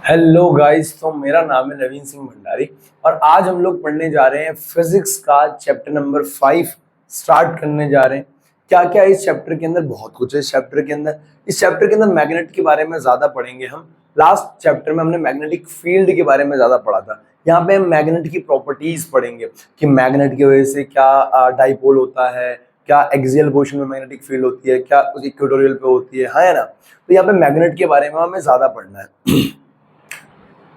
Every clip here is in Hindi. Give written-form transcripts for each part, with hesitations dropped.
हेलो गाइस, तो मेरा नाम है नवीन सिंह भंडारी और आज हम लोग पढ़ने जा रहे हैं फिजिक्स का चैप्टर नंबर 5 स्टार्ट करने जा रहे हैं। क्या क्या इस चैप्टर के अंदर? बहुत कुछ है इस चैप्टर के अंदर मैग्नेट के बारे में ज्यादा पढ़ेंगे हम। लास्ट चैप्टर में हमने मैग्नेटिक फील्ड के बारे में ज्यादा पढ़ा था। यहाँ पे हम मैग्नेट की प्रॉपर्टीज पढ़ेंगे कि मैग्नेट की वजह से क्या डाइपोल होता है, क्या एक्सियल पोजीशन में मैग्नेटिक फील्ड होती है, क्या उस इक्वेटोरियल पे होती है, हाँ है ना। तो यहाँ पे मैग्नेट के बारे में हमें ज्यादा पढ़ना है।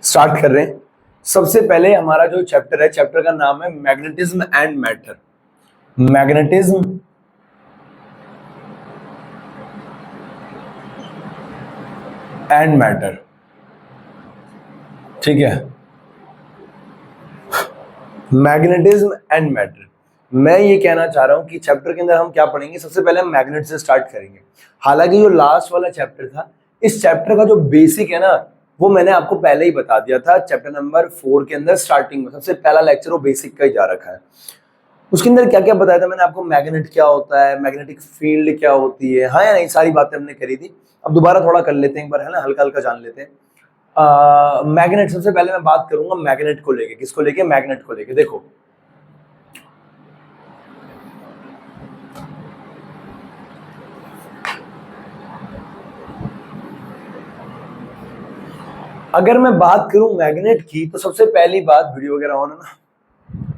स्टार्ट कर रहे हैं। सबसे पहले हमारा जो चैप्टर है, चैप्टर का नाम है magnetism and matter. Magnetism and matter, ठीक है। मैग्नेटिज्म एंड मैटर, मैं ये कहना चाह रहा हूं कि चैप्टर के अंदर हम क्या पढ़ेंगे। सबसे पहले हम मैग्नेट से स्टार्ट करेंगे। हालांकि जो लास्ट वाला चैप्टर था, इस चैप्टर का जो बेसिक है ना, वो मैंने आपको पहले ही बता दिया था। चैप्टर नंबर 4 के अंदर स्टार्टिंग में सबसे पहला लेक्चर वो बेसिक का ही जा रखा है। उसके अंदर क्या क्या बताया था मैंने आपको? मैग्नेट क्या होता है, मैग्नेटिक फील्ड क्या होती है, हाँ या नहीं, सारी बातें हमने करी थी। अब दोबारा थोड़ा कर लेते हैं एक बार, है ना, हल्का हल्का जान लेते हैं। मैग्नेट, सबसे पहले मैं बात करूंगा मैग्नेट को लेके। किसको लेके? मैग्नेट को लेके। देखो, अगर मैं बात करूं मैग्नेट की, तो सबसे पहली बात, वीडियो वगैरह ऑन है ना?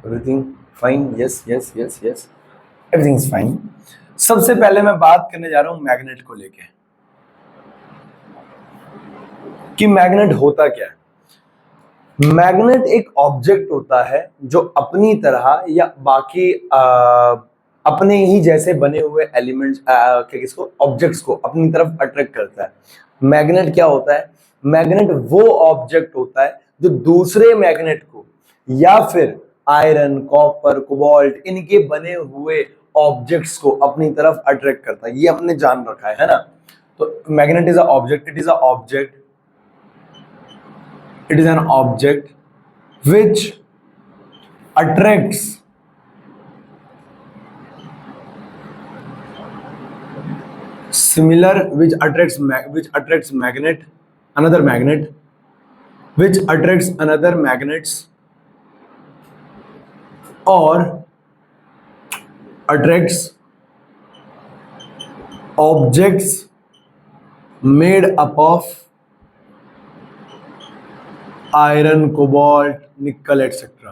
Everything fine? Yes yes yes yes, everything is fine. सबसे पहले मैं बात करने जा रहा हूं मैग्नेट को लेके कि मैग्नेट होता क्या है। मैग्नेट एक ऑब्जेक्ट होता है जो अपनी तरह या बाकी अपने ही जैसे बने हुए एलिमेंट्स, किसको, ऑब्जेक्ट्स को अपनी तरफ अट्रैक्ट करता है। मैग्नेट क्या होता है? मैग्नेट वो ऑब्जेक्ट होता है जो दूसरे मैग्नेट को या फिर आयरन, कॉपर, कोबाल्ट, इनके बने हुए ऑब्जेक्ट्स को अपनी तरफ अट्रैक्ट करता है। ये अपने जान रखा है ना। तो magnet is a object, it is a object, it is an object which attracts magnet, another magnet, which attracts another magnets, or attracts objects made up of iron, cobalt, निकल एक्सेट्रा,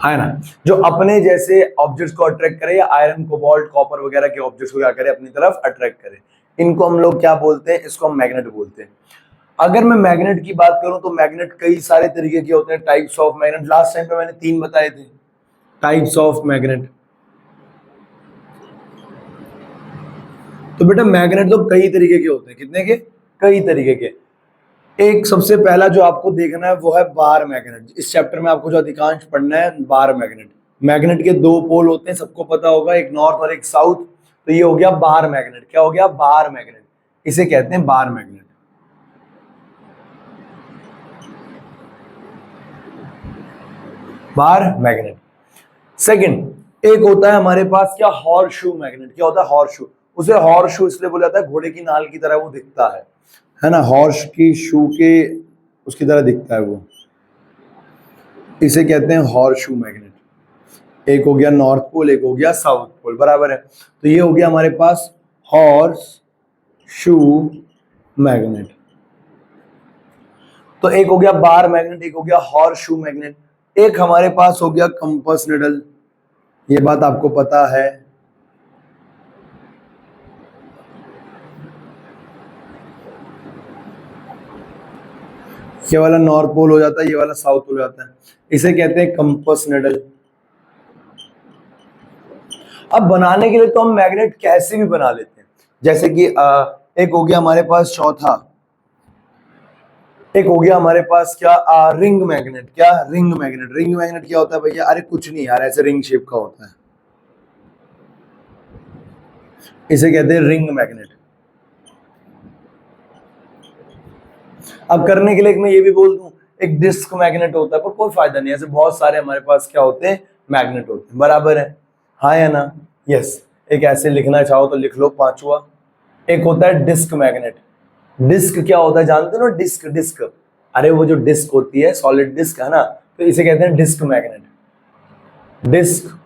है ना। जो अपने जैसे ऑब्जेक्ट्स को अट्रैक्ट करे, या आयरन, कोबाल्ट, कॉपर वगैरह के ऑब्जेक्ट्स को क्या करे, अपनी तरफ अट्रैक्ट करे, इनको हम लोग क्या बोलते हैं? इसको हम मैग्नेट बोलते हैं। अगर मैं मैग्नेट की बात करूं तो मैग्नेट कई सारे तरीके के होते हैं। Types of magnet, last time पे मैंने 3 बताए थे टाइप्स ऑफ मैग्नेट। तो बेटा मैग्नेट तो कई तरीके के होते हैं। कितने के? कई तरीके के। एक सबसे पहला जो आपको देखना है वो है बार मैग्नेट। इस चैप्टर में आपको जो अधिकांश पढ़ना है, बार मैग्नेट। मैग्नेट के 2 पोल होते हैं, सबको पता होगा, एक नॉर्थ और एक साउथ। तो ये हो गया बार मैग्नेट। क्या हो गया? Bar magnet. इसे कहते हैं bar magnet. Bar magnet. Second एक होता है हमारे पास क्या, हॉर्स शू मैग्नेट। क्या होता है? Horse shoe. उसे हॉर्स शू इसलिए बोला जाता है, घोड़े की नाल की तरह वो दिखता है ना, हॉर्स की शू के उसकी तरह दिखता है वो, इसे कहते हैं हॉर्स शू मैग्नेट। एक हो गया नॉर्थ पोल, एक हो गया साउथ पोल, बराबर है। तो ये हो गया हमारे पास हॉर्स शू मैग्नेट। तो एक हो गया बार मैग्नेट, एक हो गया हॉर्स शू मैग्नेट। एक हमारे पास हो गया कंपास निडल। ये बात आपको पता है। ये वाला नॉर्थ पोल हो जाता है, ये वाला साउथ पोल हो जाता है, इसे कहते हैं कंपास निडल। अब बनाने के लिए तो हम मैग्नेट कैसे भी बना लेते हैं। जैसे कि एक हो गया हमारे पास चौथा, एक हो गया हमारे पास क्या, रिंग मैग्नेट। क्या? Ring magnet. रिंग मैग्नेट क्या होता है भैया? अरे कुछ नहीं यार, ऐसे रिंग शेप का होता है, इसे कहते हैं रिंग मैग्नेट। अब करने के लिए मैं ये भी बोल दूं, एक डिस्क मैग्नेट होता है, पर कोई फायदा नहीं, ऐसे बहुत सारे हमारे पास क्या होते हैं, मैग्नेट होते हैं, बराबर है, हाँ या ना? यस। एक ऐसे लिखना चाहो तो लिख लो, पांचवा एक होता है डिस्क मैग्नेट। डिस्क क्या होता है जानते हो ना, डिस्क डिस्क, अरे वो जो डिस्क होती है, सॉलिड डिस्क है ना, तो इसे कहते हैं डिस्क मैग्नेट। Disc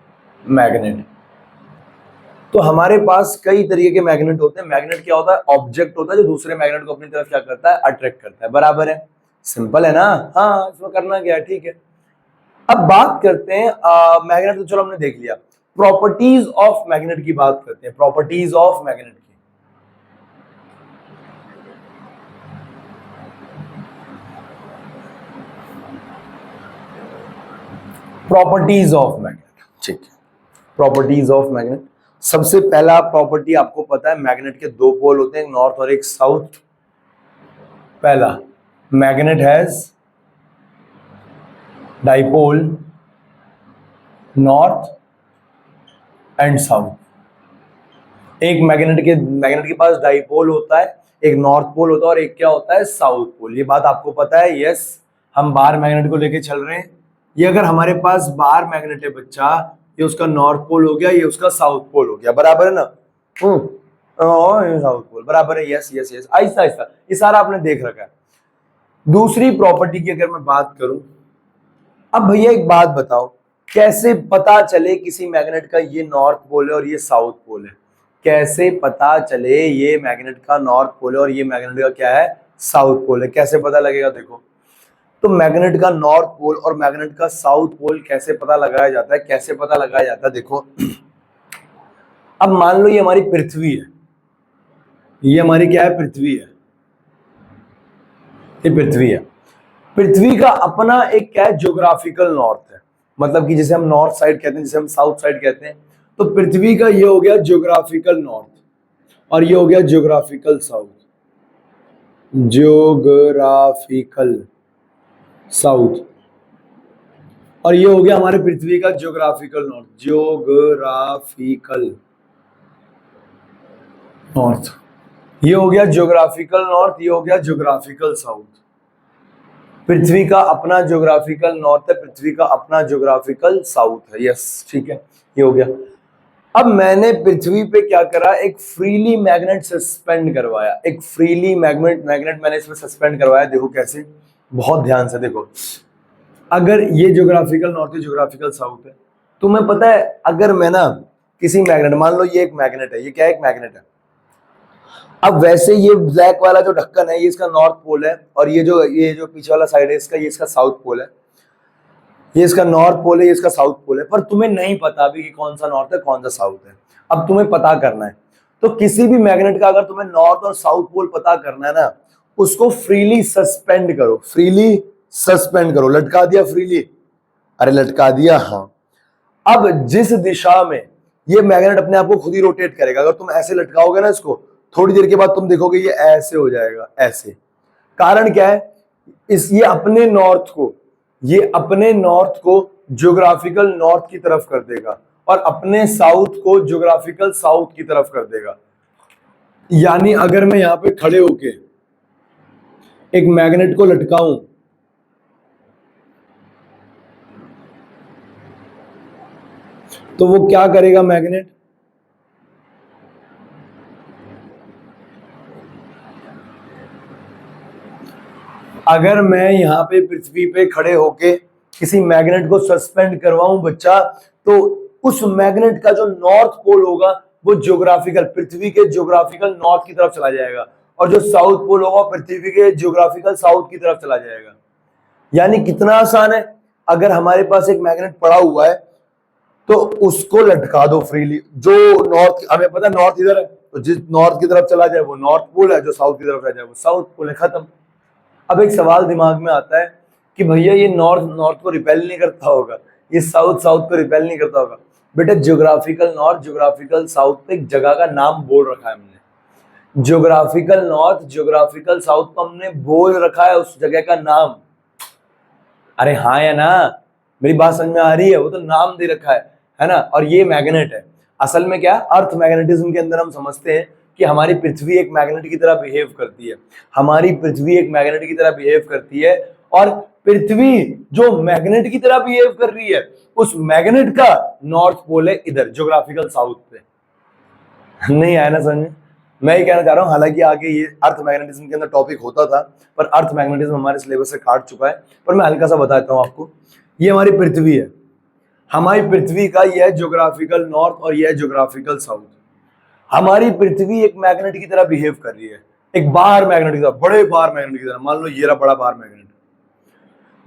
magnet. तो हमारे पास कई तरीके के मैग्नेट होते हैं। मैग्नेट क्या होता है? ऑब्जेक्ट होता है जो दूसरे मैग्नेट को अपनी तरफ क्या करता है? अट्रैक्ट करता है। बराबर है? सिंपल है ना? हाँ, इसमें करना क्या है, ठीक है। अब बात करते हैं मैग्नेट, तो चलो हमने देख लिया। प्रॉपर्टीज ऑफ मैग्नेट की बात करते हैं, प्रॉपर्टीज ऑफ मैग्नेट की। प्रॉपर्टीज ऑफ मैग्नेट, ठीक है। प्रॉपर्टीज ऑफ मैग्नेट, सबसे पहला प्रॉपर्टी आपको पता है, मैग्नेट के दो पोल होते हैं, एक नॉर्थ और एक साउथ। पहला, magnet has dipole north and south. एक मैग्नेट के पास डाइपोल होता है, एक नॉर्थ पोल होता है और एक क्या होता है? South pole. ये बात आपको पता है? यस। हम बार मैग्नेट को लेके चल रहे हैं। ये अगर हमारे पास बार मैग्नेट है बच्चा, ये उसका नॉर्थ पोल हो गया, ये उसका साउथ पोल हो गया। बराबर है ना? साउथ पोल, बराबर है। Yes yes yes, Aahista Aahista, ये सारा आपने देख रखा है। दूसरी प्रॉपर्टी की अगर मैं बात करूं, अब भैया एक बात बताओ, कैसे पता चले किसी मैग्नेट का ये नॉर्थ पोल है और ये साउथ पोल है? कैसे पता चले ये मैग्नेट का नॉर्थ पोल है और ये मैग्नेट का क्या है? साउथ पोल है? कैसे पता लगेगा? देखो, तो मैग्नेट का नॉर्थ पोल और मैग्नेट का साउथ पोल कैसे पता लगाया जाता है? कैसे पता लगाया जाता है? देखो, अब मान लो ये हमारी पृथ्वी है, ये हमारी क्या है? पृथ्वी है, ये पृथ्वी है। पृथ्वी का अपना एक क्या है? ज्योग्राफिकल नॉर्थ है, मतलब कि जैसे हम नॉर्थ साइड कहते हैं, जैसे हम साउथ साइड कहते हैं, तो पृथ्वी का ये हो गया ज्योग्राफिकल नॉर्थ और ये हो गया ज्योग्राफिकल साउथ। ज्योग्राफिकल साउथ, और ये हो गया हमारे पृथ्वी का ज्योग्राफिकल नॉर्थ। ज्योग्राफिकल नॉर्थ, ये हो गया ज्योग्राफिकल नॉर्थ, ये हो गया ज्योग्राफिकल साउथ। पृथ्वी का अपना ज्योग्राफिकल नॉर्थ है, पृथ्वी का अपना ज्योग्राफिकल साउथ है। यस, ठीक है, ये हो गया। अब मैंने पृथ्वी पे क्या करा? एक फ्रीली मैग्नेट सस्पेंड करवाया, एक फ्रीली मैग्नेट मैंने इसमें सस्पेंड करवाया। देखो कैसे, बहुत ध्यान से देखो। अगर ये ज्योग्राफिकल नॉर्थ है, ज्योग्राफिकल साउथ है, तुम्हें पता है अगर मैं ना किसी मैग्नेट, मान लो ये एक मैग्नेट है, ये क्या है? एक मैग्नेट है। अब वैसे ये ब्लैक वाला जो ढक्कन है, ये इसका नॉर्थ पोल है, और ये जो पीछे वाला साइड है इसका, ये इसका साउथ पोल है। ये इसका नॉर्थ पोल है, ये इसका साउथ पोल है, पर तुम्हें नहीं पता अभी कि कौन सा नॉर्थ है कौन सा साउथ है। अब तुम्हें पता करना है, तो किसी भी मैग्नेट का अगर तुम्हें नॉर्थ और साउथ पोल पता करना है ना, उसको फ्रीली सस्पेंड करो, फ्रीली सस्पेंड करो। लटका दिया फ्रीली, अरे लटका दिया, हाँ। अब जिस दिशा में ये मैग्नेट अपने आप को खुद ही रोटेट करेगा, अगर तुम ऐसे लटकाओगे ना इसको, थोड़ी देर के बाद तुम देखोगे ये ऐसे हो जाएगा, ऐसे। कारण क्या है? ये अपने नॉर्थ को ज्योग्राफिकल नॉर्थ की तरफ कर देगा और अपने साउथ को ज्योग्राफिकल साउथ की तरफ कर देगा। यानी अगर मैं यहां पे खड़े होके एक मैग्नेट को लटकाऊं, तो वो क्या करेगा मैग्नेट? अगर मैं यहाँ पे पृथ्वी पे खड़े होके किसी मैग्नेट को सस्पेंड करवाऊं बच्चा, तो उस मैग्नेट का जो नॉर्थ पोल होगा वो ज्योग्राफिकल, पृथ्वी के ज्योग्राफिकल नॉर्थ की तरफ चला जाएगा, और जो साउथ पोल होगा पृथ्वी के ज्योग्राफिकल साउथ की तरफ चला जाएगा। यानी कितना आसान है। अगर हमारे पास एक मैग्नेट पड़ा हुआ है तो उसको लटका दो फ्रीली। जो नॉर्थ, हमें पता है नॉर्थ इधर है, तो जिस नॉर्थ की तरफ चला जाए वो नॉर्थ पोल है, जो साउथ की तरफ रह जाए वो साउथ पोल है, खत्म। अब एक सवाल दिमाग में आता है कि भैया ये नॉर्थ को रिपेल नहीं करता होगा, ये साउथ को रिपेल नहीं करता होगा। बेटा ज्योग्राफिकल नॉर्थ ज्योग्राफिकल साउथ पे एक जगह का नाम बोल रखा है हमने। ज्योग्राफिकल नॉर्थ ज्योग्राफिकल साउथ को हमने बोल रखा है उस जगह का नाम। अरे हाँ या ना, मेरी बात समझ में आ रही है? वो तो नाम दे रखा है ना। और ये मैग्नेट है। असल में क्या, अर्थ मैग्नेटिज्म के अंदर हम समझते हैं कि हमारी पृथ्वी एक मैग्नेट की तरह बिहेव करती है, हमारी पृथ्वी एक मैग्नेट की तरह बिहेव करती है, और पृथ्वी जो मैग्नेट की तरह बिहेव कर रही है, उस मैग्नेट का नॉर्थ पोल है इधर ज्योग्राफिकल साउथ पे। नहीं आया ना समझ में? मैं ये कहना चाह रहा हूँ, हालांकि आगे ये अर्थ मैग्नेटिज्म के अंदर टॉपिक होता था, पर अर्थ मैग्नेटिज्म हमारे सिलेबस से काट चुका है, पर मैं हल्का सा बताता हूँ आपको। ये हमारी पृथ्वी है, हमारी पृथ्वी का यह है ज्योग्राफिकल नॉर्थ और यह है ज्योग्राफिकल साउथ। हमारी पृथ्वी एक मैग्नेट की तरह बिहेव कर रही है, एक बार मैग्नेट की तरह, बड़े बार मैग्नेट की तरह। मान लो ये रहा बड़ा बार मैग्नेट,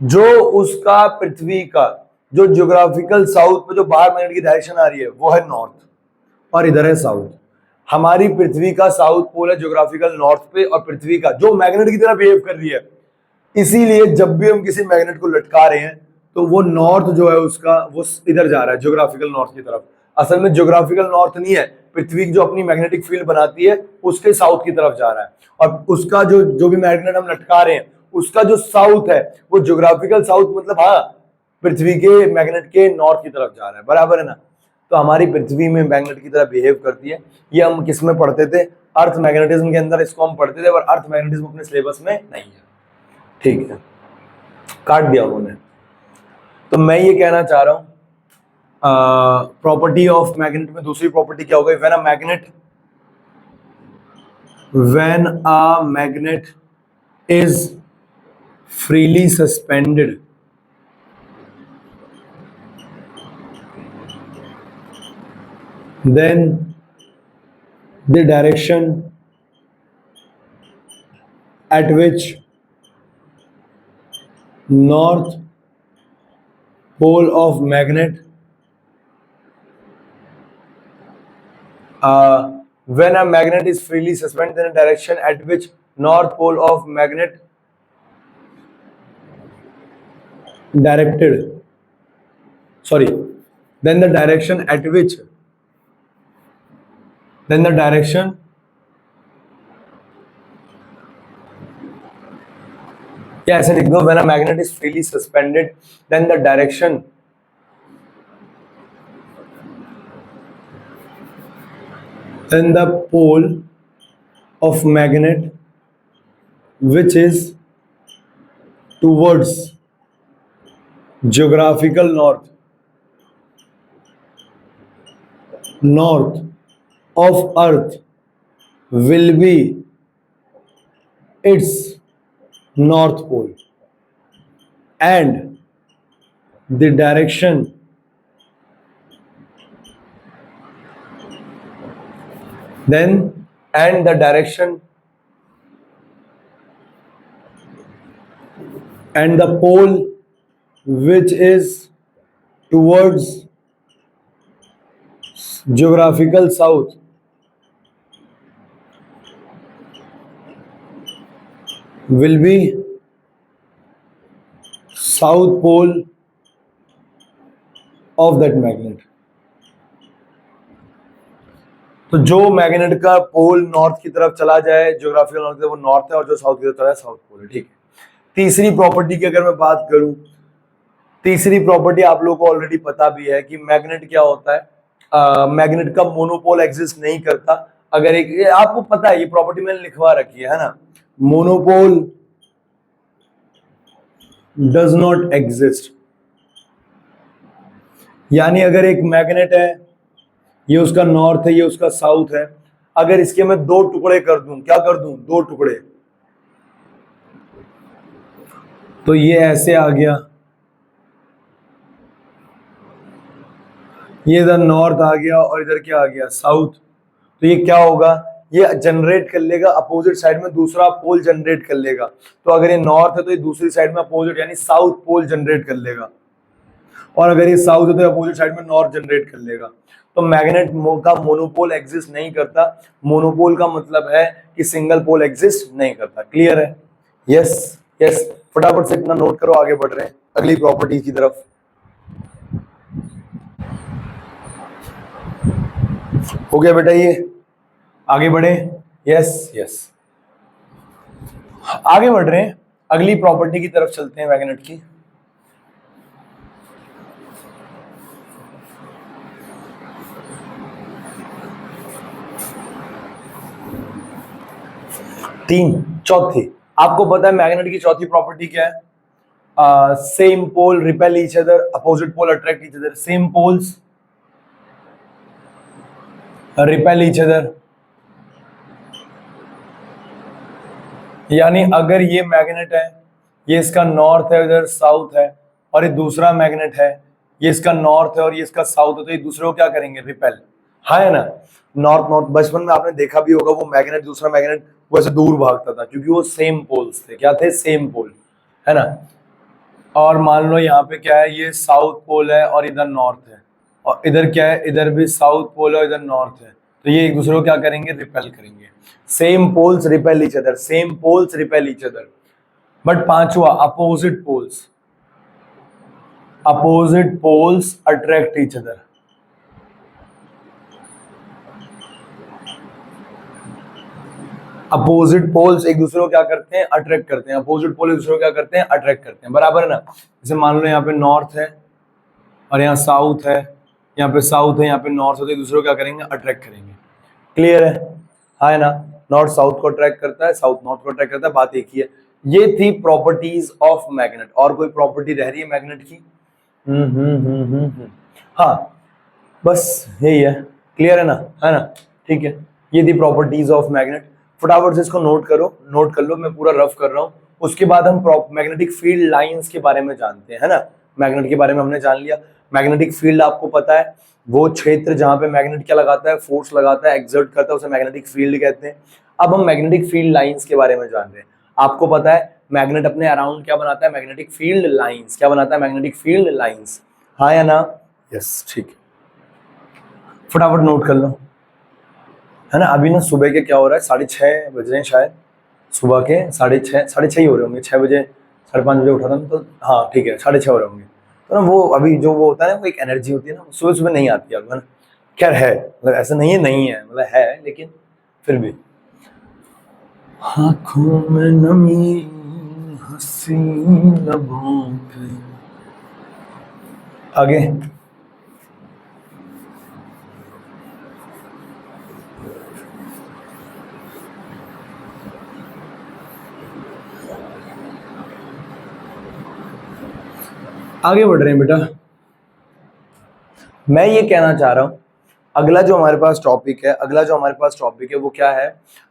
जो उसका पृथ्वी का जो ज्योग्राफिकल साउथ पे जो बार मैग्नेट की डायरेक्शन आ रही है वो है नॉर्थ, और इधर है साउथ। हमारी पृथ्वी का साउथ पोल है ज्योग्राफिकल नॉर्थ पे, और पृथ्वी का जो मैग्नेट की तरह बिहेव कर रही है। इसीलिए जब भी हम किसी मैग्नेट को लटका रहे हैं तो वो नॉर्थ जो है उसका वो इधर जा रहा है, ज्योग्राफिकल नॉर्थ की तरफ। असल में ज्योग्राफिकल नॉर्थ नहीं है, पृथ्वी जो अपनी मैग्नेटिक फील्ड बनाती है उसके साउथ की तरफ जा रहा है, और उसका जो भी मैग्नेट हम लटका रहे हैं उसका जो साउथ है वो ज्योग्राफिकल साउथ, मतलब हाँ पृथ्वी के मैग्नेट के नॉर्थ की तरफ जा रहा है, बराबर है ना। तो हमारी पृथ्वी में मैग्नेट की तरह बिहेव करती है। ये हम किस में पढ़ते थे? अर्थ मैग्नेटिज्म के अंदर इसको हम पढ़ते थे, और अर्थ मैग्नेटिज्म अपने सिलेबस में नहीं है, ठीक है, काट दिया उन्होंने। तो मैं ये कहना चाह रहा हूं, प्रॉपर्टी ऑफ मैग्नेट में दूसरी प्रॉपर्टी क्या हो गई? When a magnet is freely suspended, then the direction at which north pole of magnet when a magnet is freely suspended, then the direction at which north pole of magnet then the direction at which then the direction या ऐसे लिख दो, when a magnet is freely suspended then the direction then the pole of magnet which is towards geographical north of earth will be its north pole, and the direction and the pole which is towards geographical south will be south pole of that magnet. तो जो मैग्नेट का पोल नॉर्थ की तरफ चला जाए, ज्योग्राफिकल नॉर्थ, वो नॉर्थ है, और जो साउथ की तरफ चला जाए साउथ पोल है, ठीक है। तीसरी प्रॉपर्टी की अगर मैं बात करूं, तीसरी प्रॉपर्टी आप लोगों को ऑलरेडी पता भी है कि मैग्नेट क्या होता है। मैग्नेट का मोनोपोल एग्जिस्ट नहीं करता। अगर एक आपको पता है, ये प्रॉपर्टी मैंने लिखवा रखी है ना, मोनोपोल डज नॉट एग्जिस्ट। यानी अगर एक मैग्नेट है, ये उसका नॉर्थ है, ये उसका साउथ है, अगर इसके मैं दो टुकड़े कर दूं, क्या कर दूं? दो टुकड़े, तो ये ऐसे आ गया, ये इधर नॉर्थ आ गया और इधर क्या आ गया? साउथ। तो ये क्या होगा? ये जनरेट कर लेगा अपोजिट साइड में दूसरा पोल जनरेट कर लेगा। तो अगर ये नॉर्थ है तो ये दूसरी साइड में अपोजिट यानी साउथ पोल जनरेट कर लेगा, और अगर ये साउथ है तो अपोजिट साइड में नॉर्थ जनरेट कर लेगा। तो मैग्नेट का मोनोपोल एग्जिस्ट नहीं करता। मोनोपोल का मतलब है कि सिंगल पोल एग्जिस्ट नहीं करता। क्लियर है? यस यस, फटाफट से इतना नोट करो, आगे बढ़ रहे हैं अगली प्रॉपर्टी की तरफ। हो गया बेटा, ये आगे बढ़े। यस यस, आगे बढ़ रहे हैं, अगली प्रॉपर्टी की तरफ चलते हैं मैग्नेट की। चौथी, आपको पता है मैग्नेट की चौथी प्रॉपर्टी क्या है? Same pole repel each other, opposite pole attract each other. Same poles repel each other, यानी अगर ये मैग्नेट है, ये इसका नॉर्थ है, इधर साउथ है, और ये दूसरा मैग्नेट है, ये इसका नॉर्थ है और ये इसका साउथ है, तो ये दूसरे को क्या करेंगे? रिपेल। हाँ है ना? नॉर्थ नॉर्थ बचपन में आपने देखा भी होगा, वो मैग्नेट दूसरा मैग्नेट वो ऐसे दूर भागता था क्योंकि वो सेम पोल्स थे। क्या थे? सेम पोल, है ना? और मान लो यहाँ पे क्या है, ये साउथ पोल है और इधर नॉर्थ है, और इधर क्या है, इधर भी साउथ पोल है और इधर नॉर्थ है, तो ये एक दूसरे को क्या करेंगे? रिपेल करेंगे। Same poles repel each other, same poles repel each other. But पांचवा, opposite poles, opposite poles attract each other. Opposite poles एक दूसरे को क्या करते हैं? अट्रैक्ट करते हैं। अपोजिट पोल एक दूसरे को क्या करते हैं? अट्रैक्ट करते हैं। बराबर है ना? जैसे मान लो यहाँ पे नॉर्थ है और यहाँ साउथ है, यहाँ पे साउथ है, यहाँ पे नॉर्थ है, तो एक दूसरे को क्या करेंगे? अट्रैक्ट करेंगे। क्लियर है? हाँ है ना? नॉर्थ साउथ को अट्रैक्ट करता है, साउथ नॉर्थ को अट्रैक्ट करता है, बात एक ही है। ये थी प्रॉपर्टीज ऑफ मैग्नेट। और कोई प्रॉपर्टी रह रही है मैग्नेट की? हाँ, बस यही है। क्लियर है ना? है ना? ठीक है, ये थी प्रॉपर्टीज ऑफ मैग्नेट। फटाफट से इसको नोट करो, नोट कर लो, मैं पूरा रफ कर रहा हूँ। उसके बाद हम मैग्नेटिक फील्ड लाइंस के बारे में जानते हैं, है ना? मैग्नेट के बारे में हमने जान लिया। मैग्नेटिक फील्ड आपको पता है, वो क्षेत्र जहां पे मैग्नेट क्या लगाता है? फोर्स लगाता है, एक्सर्ट करता है, उसे मैग्नेटिक फील्ड कहते हैं। अब हम मैग्नेटिक फील्ड लाइंस के बारे में जान रहे हैं। आपको पता है मैग्नेट अपने अराउंड क्या बनाता है? Magnetic field lines. क्या बनाता है? Magnetic field lines. हाँ या ना? यस, ठीक है, फटाफट नोट कर लो, है ना? अभी ना सुबह के क्या हो रहा है, 6:30 बज रहे हैं शायद, सुबह के 6:30 ही हो रहे होंगे। 6 बजे 5:30 बजे उठा था तो हाँ ठीक है, 6:30 हो रहे होंगे। तो ना वो अभी जो वो होता है ना, वो एक एनर्जी होती है ना, सुबह सुबह नहीं आती है, ना? खैर है, मतलब ऐसा नहीं है, नहीं है, मतलब है, लेकिन फिर भी। आँखों में नमी, हंसी लबों पे। आगे आगे बढ़ रहे हैं बेटा। मैं ये कहना चाह रहा हूं, अगला जो हमारे पास टॉपिक है, वो क्या है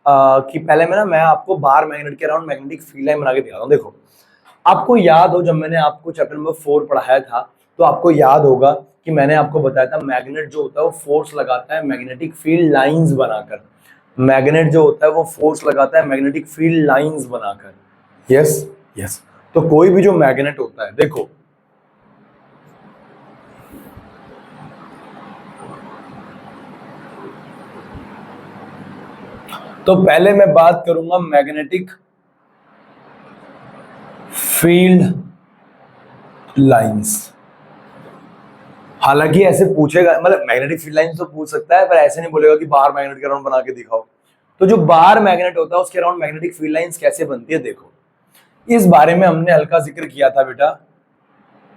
कि पहले मैं आपको बार मैग्नेट के अराउंड मैग्नेटिक फील्ड लाइन बना के दिखा रहा हूं। देखो, आपको याद हो, जब मैंने आपको चैप्टर नंबर 4 पढ़ाया था, तो आपको याद होगा कि मैंने आपको बताया था मैग्नेट जो होता है वो फोर्स लगाता है मैग्नेटिक फील्ड लाइंस बनाकर। मैग्नेट जो होता है वो फोर्स लगाता है मैग्नेटिक फील्ड लाइंस बनाकर। Yes yes. तो कोई भी जो मैग्नेट होता है, देखो तो पहले मैं बात करूंगा मैग्नेटिक फील्ड लाइंस। हालांकि ऐसे पूछेगा, मतलब मैग्नेटिक फील्ड लाइंस तो पूछ सकता है, पर ऐसे नहीं बोलेगा कि बाहर मैग्नेट के अराउंड बना के दिखाओ। तो जो बाहर मैग्नेट होता है उसके अराउंड मैग्नेटिक फील्ड लाइंस कैसे बनती है, देखो, इस बारे में हमने हल्का जिक्र किया था बेटा,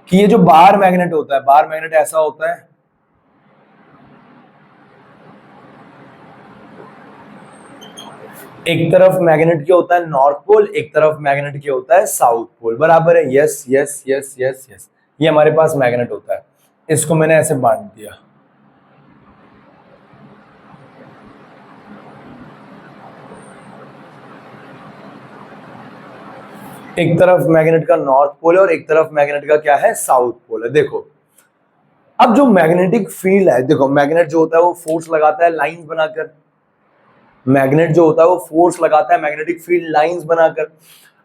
कि ये जो बाहर मैग्नेट होता है, बाहर मैग्नेट ऐसा होता है, एक तरफ मैग्नेट क्या होता है? नॉर्थ पोल, एक तरफ मैग्नेट क्या होता है? South pole. बराबर है? Yes yes yes yes yes. ये हमारे पास मैग्नेट होता है, इसको मैंने ऐसे बांट दिया। एक तरफ मैग्नेट का नॉर्थ पोल है और एक तरफ मैग्नेट का क्या है? साउथ पोल है। देखो, अब जो मैग्नेटिक फील्ड है, देखो मैग्नेट जो होता है वो फोर्स लगाता है लाइंस बनाकर। मैग्नेट जो होता है वो फोर्स लगाता है मैग्नेटिक फील्ड लाइंस बनाकर।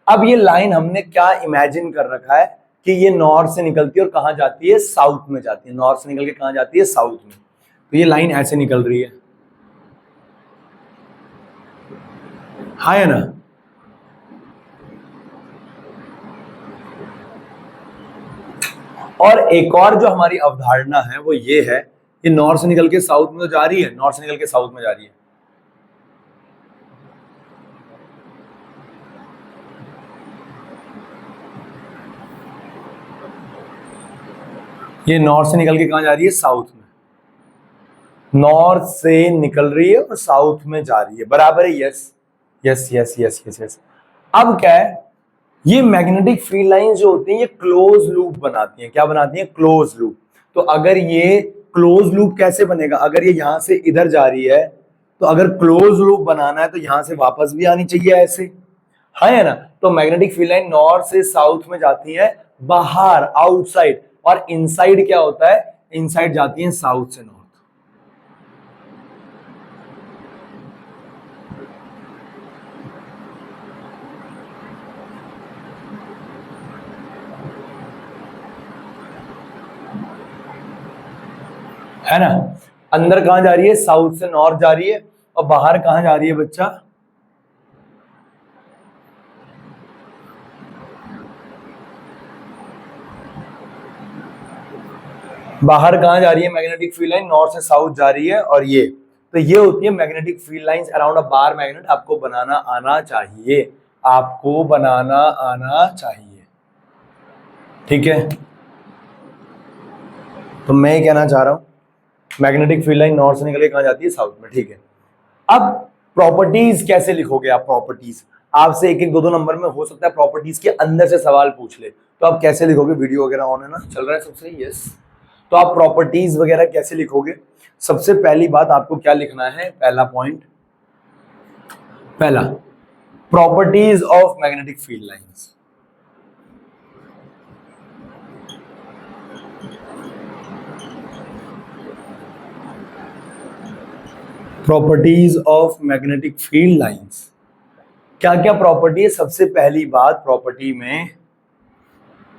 अब ये लाइन हमने क्या इमेजिन कर रखा है कि ये नॉर्थ से निकलती है और कहां जाती है? साउथ में जाती है। नॉर्थ से निकल के कहां जाती है? साउथ में। तो ये लाइन ऐसे निकल रही है, हाँ है ना? और एक और जो हमारी अवधारणा है वो ये है, ये नॉर्थ से निकल के साउथ में तो जा रही है, नॉर्थ से निकल के साउथ में जा रही है। ये नॉर्थ से निकल के कहां जा रही है? साउथ में। नॉर्थ से निकल रही है और साउथ में जा रही है। बराबर है? Yes yes yes yes yes yes. अब क्या है, ये मैग्नेटिक फील्ड लाइन जो होती है ये क्लोज लूप बनाती हैं। क्या बनाती हैं? Close loop. तो अगर ये क्लोज लूप कैसे बनेगा? अगर ये यहां से इधर जा रही है, तो अगर क्लोज लूप बनाना है तो यहां से वापस भी आनी चाहिए ऐसे, हाँ है ना। तो मैग्नेटिक फील्ड लाइन नॉर्थ से साउथ में जाती है बाहर, आउटसाइड, और इनसाइड क्या होता है, इनसाइड जाती है साउथ से नॉर्थ। है ना। अंदर कहां जा रही है, साउथ से नॉर्थ जा रही है, और बाहर कहां जा रही है बच्चा, बाहर कहां जा रही है मैग्नेटिक फील्ड लाइन, नॉर्थ से साउथ जा रही है। और ये तो ये होती है मैग्नेटिक फील्ड लाइंस अराउंड अ बार मैग्नेट। आपको बनाना आना चाहिए, आपको बनाना आना चाहिए, ठीक है। तो मैं ये कहना चाह रहा हूं मैग्नेटिक फील्ड लाइन नॉर्थ से निकल के कहां जाती है, साउथ में, ठीक है। अब प्रॉपर्टीज कैसे लिखोगे आप, प्रॉपर्टीज आपसे एक एक दो दो नंबर में हो सकता है प्रॉपर्टीज के अंदर से सवाल पूछ ले, तो आप कैसे लिखोगे, वीडियो वगैरह ऑन है ना, चल रहा है सबसे, यस। तो आप प्रॉपर्टीज वगैरह कैसे लिखोगे, सबसे पहली बात आपको क्या लिखना है, पहला पॉइंट, पहला properties of magnetic field lines. Properties of magnetic field lines, क्या क्या प्रॉपर्टी है। सबसे पहली बात प्रॉपर्टी में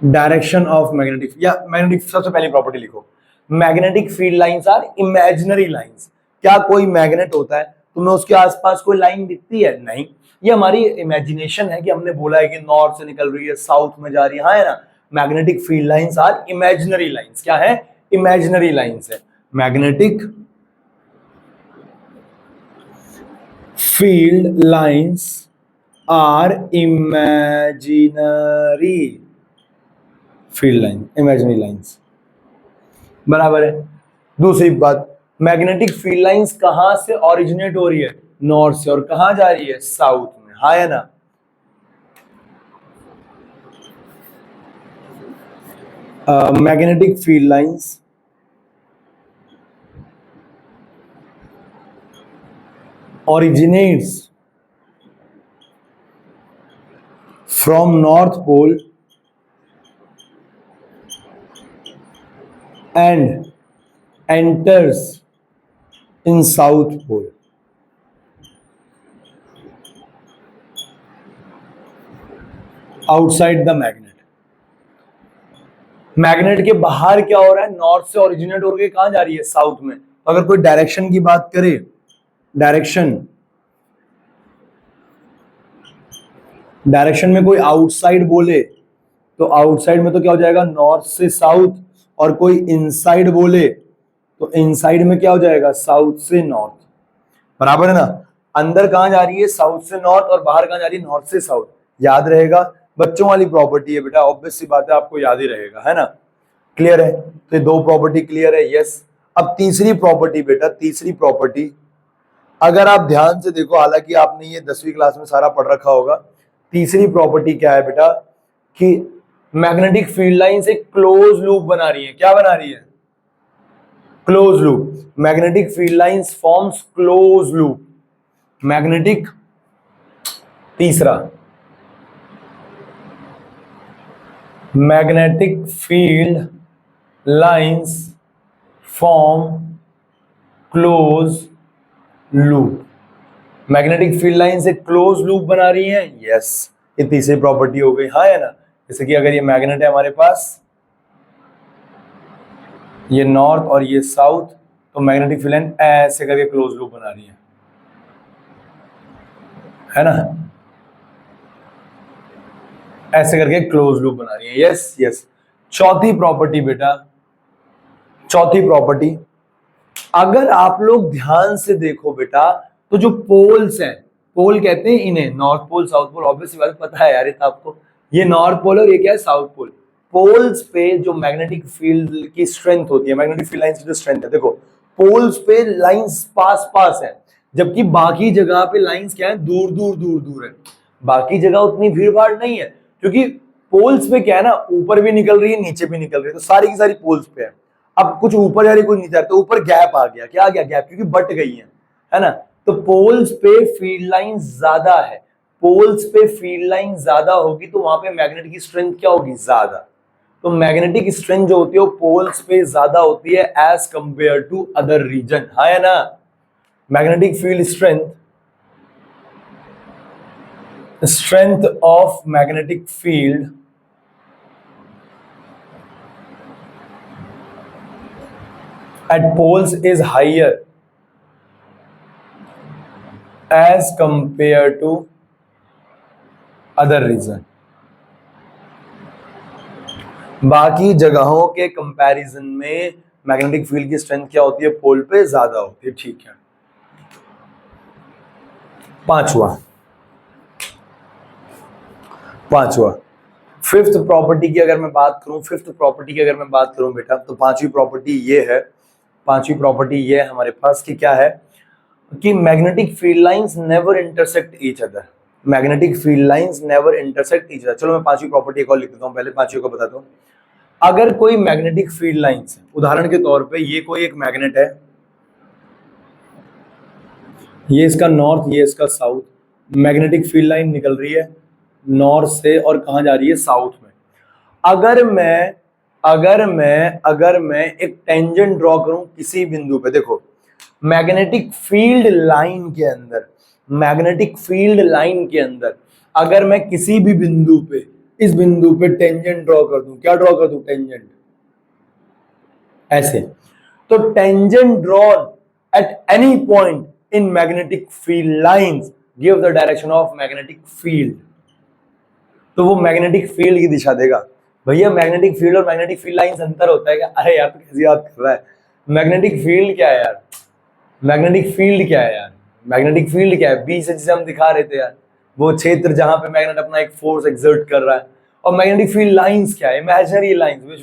डायरेक्शन ऑफ मैग्नेटिक, या मैग्नेटिक सबसे पहली प्रॉपर्टी लिखो, magnetic field lines are imaginary lines. क्या कोई मैग्नेट होता है, तुम्हें उसके आसपास कोई लाइन दिखती है, नहीं, ये हमारी इमेजिनेशन है कि हमने बोला है कि नॉर्थ से निकल रही है साउथ में जा रही है, हाँ है ना। Magnetic field lines are imaginary lines, क्या है, इमेजिनरी लाइंस है। Magnetic field lines are imaginary field line, imaginary lines, बराबर है। दूसरी बात, मैग्नेटिक फील्ड लाइंस कहां से ओरिजिनेट हो रही है, नॉर्थ से, और कहां जा रही है, साउथ में, हाँ है ना। Magnetic field lines originates from North Pole and enters in South Pole. Outside the magnet. Magnet के बाहर क्या हो रहा है, नॉर्थ से ओरिजिनेट होकर कहां जा रही है, साउथ में। तो अगर कोई डायरेक्शन की बात करे, डायरेक्शन में कोई आउटसाइड बोले, तो आउटसाइड में तो क्या हो जाएगा, नॉर्थ से साउथ, और कोई इनसाइड बोले तो इनसाइड में क्या हो जाएगा, साउथ से नॉर्थ, बराबर है ना। अंदर कहां जा रही है, साउथ से नॉर्थ, और बाहर कहां जा रही है, नॉर्थ से साउथ। याद रहेगा, बच्चों वाली प्रॉपर्टी है बेटा, ऑब्वियस सी बात है, आपको याद ही रहेगा, है ना। क्लियर है, तो ये दो प्रॉपर्टी क्लियर है, यस। अब तीसरी प्रॉपर्टी बेटा, तीसरी प्रॉपर्टी अगर आप ध्यान से देखो, हालांकि आपने ये 10वीं क्लास में सारा पढ़ रखा होगा, तीसरी प्रॉपर्टी क्या है बेटा, कि मैग्नेटिक फील्ड लाइन से क्लोज लूप बना रही है, क्या बना रही है, close loop. Magnetic field lines forms close loop. Magnetic, तीसरा, magnetic field lines form close loop. Magnetic field line से क्लोज लूप बना रही है, यस, ये तीसरी प्रॉपर्टी हो गई, हाँ है ना। जैसे कि अगर ये मैग्नेट है हमारे पास, ये नॉर्थ और ये साउथ, तो मैग्नेटिक फील्ड लाइन ऐसे करके क्लोज लूप बना रही है ना, ऐसे करके क्लोज लूप बना रही है, यस यस। चौथी प्रॉपर्टी बेटा, चौथी प्रॉपर्टी, अगर आप लोग ध्यान से देखो बेटा, तो जो पोल्स हैं, पोल कहते हैं इन्हें, north pole south pole, obviously बात पता है यार ये तो आपको, ये नॉर्थ पोल और ये क्या है, साउथ पोल। पोल्स पे जो मैग्नेटिक फील्ड की स्ट्रेंथ होती है, मैग्नेटिक फील्ड लाइंस की जो स्ट्रेंथ है, देखो पोल्स पे लाइंस पास पास है, जबकि बाकी जगह पे लाइंस क्या है, दूर दूर दूर दूर है। बाकी जगह उतनी भीड़ भाड़ नहीं है, क्योंकि पोल्स पे क्या है ना, ऊपर भी निकल रही है नीचे भी निकल रही है, तो सारी की सारी पोल्स पे है। अब कुछ ऊपर जा रही कुछ नीचे, तो ऊपर गैप आ गया, क्या आ गया, गैप, क्योंकि बट गई है ना। तो पोल्स पे फील्ड लाइन ज्यादा है, पोल्स पे फील्ड लाइन ज्यादा होगी तो वहां पे मैग्नेट की स्ट्रेंथ क्या होगी, ज्यादा। तो मैग्नेटिक स्ट्रेंथ जो होती है वो पोल्स पे ज्यादा होती है as compare to other region, हाँ या ना। Magnetic field strength of magnetic field at poles is higher as compared to other region। बाकी जगहों के कंपैरिजन में मैग्नेटिक फील्ड की स्ट्रेंथ क्या होती है, पोल पे ज्यादा होती है, ठीक है। पांचवा फिफ्थ प्रॉपर्टी की अगर मैं बात करूं बेटा, तो पांचवी प्रॉपर्टी ये है हमारे पास कि क्या है कि magnetic field lines never intersect each other. चलो मैं पांचवी प्रॉपर्टी को लिख देता हूं, पहले पांचवी को बताता हूं। अगर कोई मैग्नेटिक फील्ड लाइंस, उदाहरण के तौर पे ये कोई एक मैग्नेट है, ये इसका नॉर्थ, ये इसका साउथ, मैग्नेटिक फील्ड लाइन निकल रही है नॉर्थ से और कहां जा रही है, साउथ में। अगर मैं एक टेंजेंट ड्रॉ करूं किसी बिंदु पे, देखो मैग्नेटिक फील्ड लाइन के अंदर अगर मैं किसी भी बिंदु पे, इस बिंदु पे टेंजेंट ड्रॉ कर दूं, क्या ड्रॉ कर दूं, टेंजेंट, ऐसे। तो tangent drawn at any point in magnetic field lines give the direction of magnetic field. तो वो मैग्नेटिक फील्ड की दिशा देगा। भैया मैग्नेटिक फील्ड और मैग्नेटिक फील्ड लाइंस अंतर होता है क्या? अरे यार, तो कैसी बात कर रहा है। मैग्नेटिक फील्ड क्या है यार, मैग्नेटिक फील्ड क्या है, बी से जिसे हम दिखा रहे थे यार, वो क्षेत्र जहां पे मैग्नेट अपना एक फोर्स एक्सर्ट कर रहा है। और मैग्नेटिक फील्ड लाइंस क्या है, imaginary lines which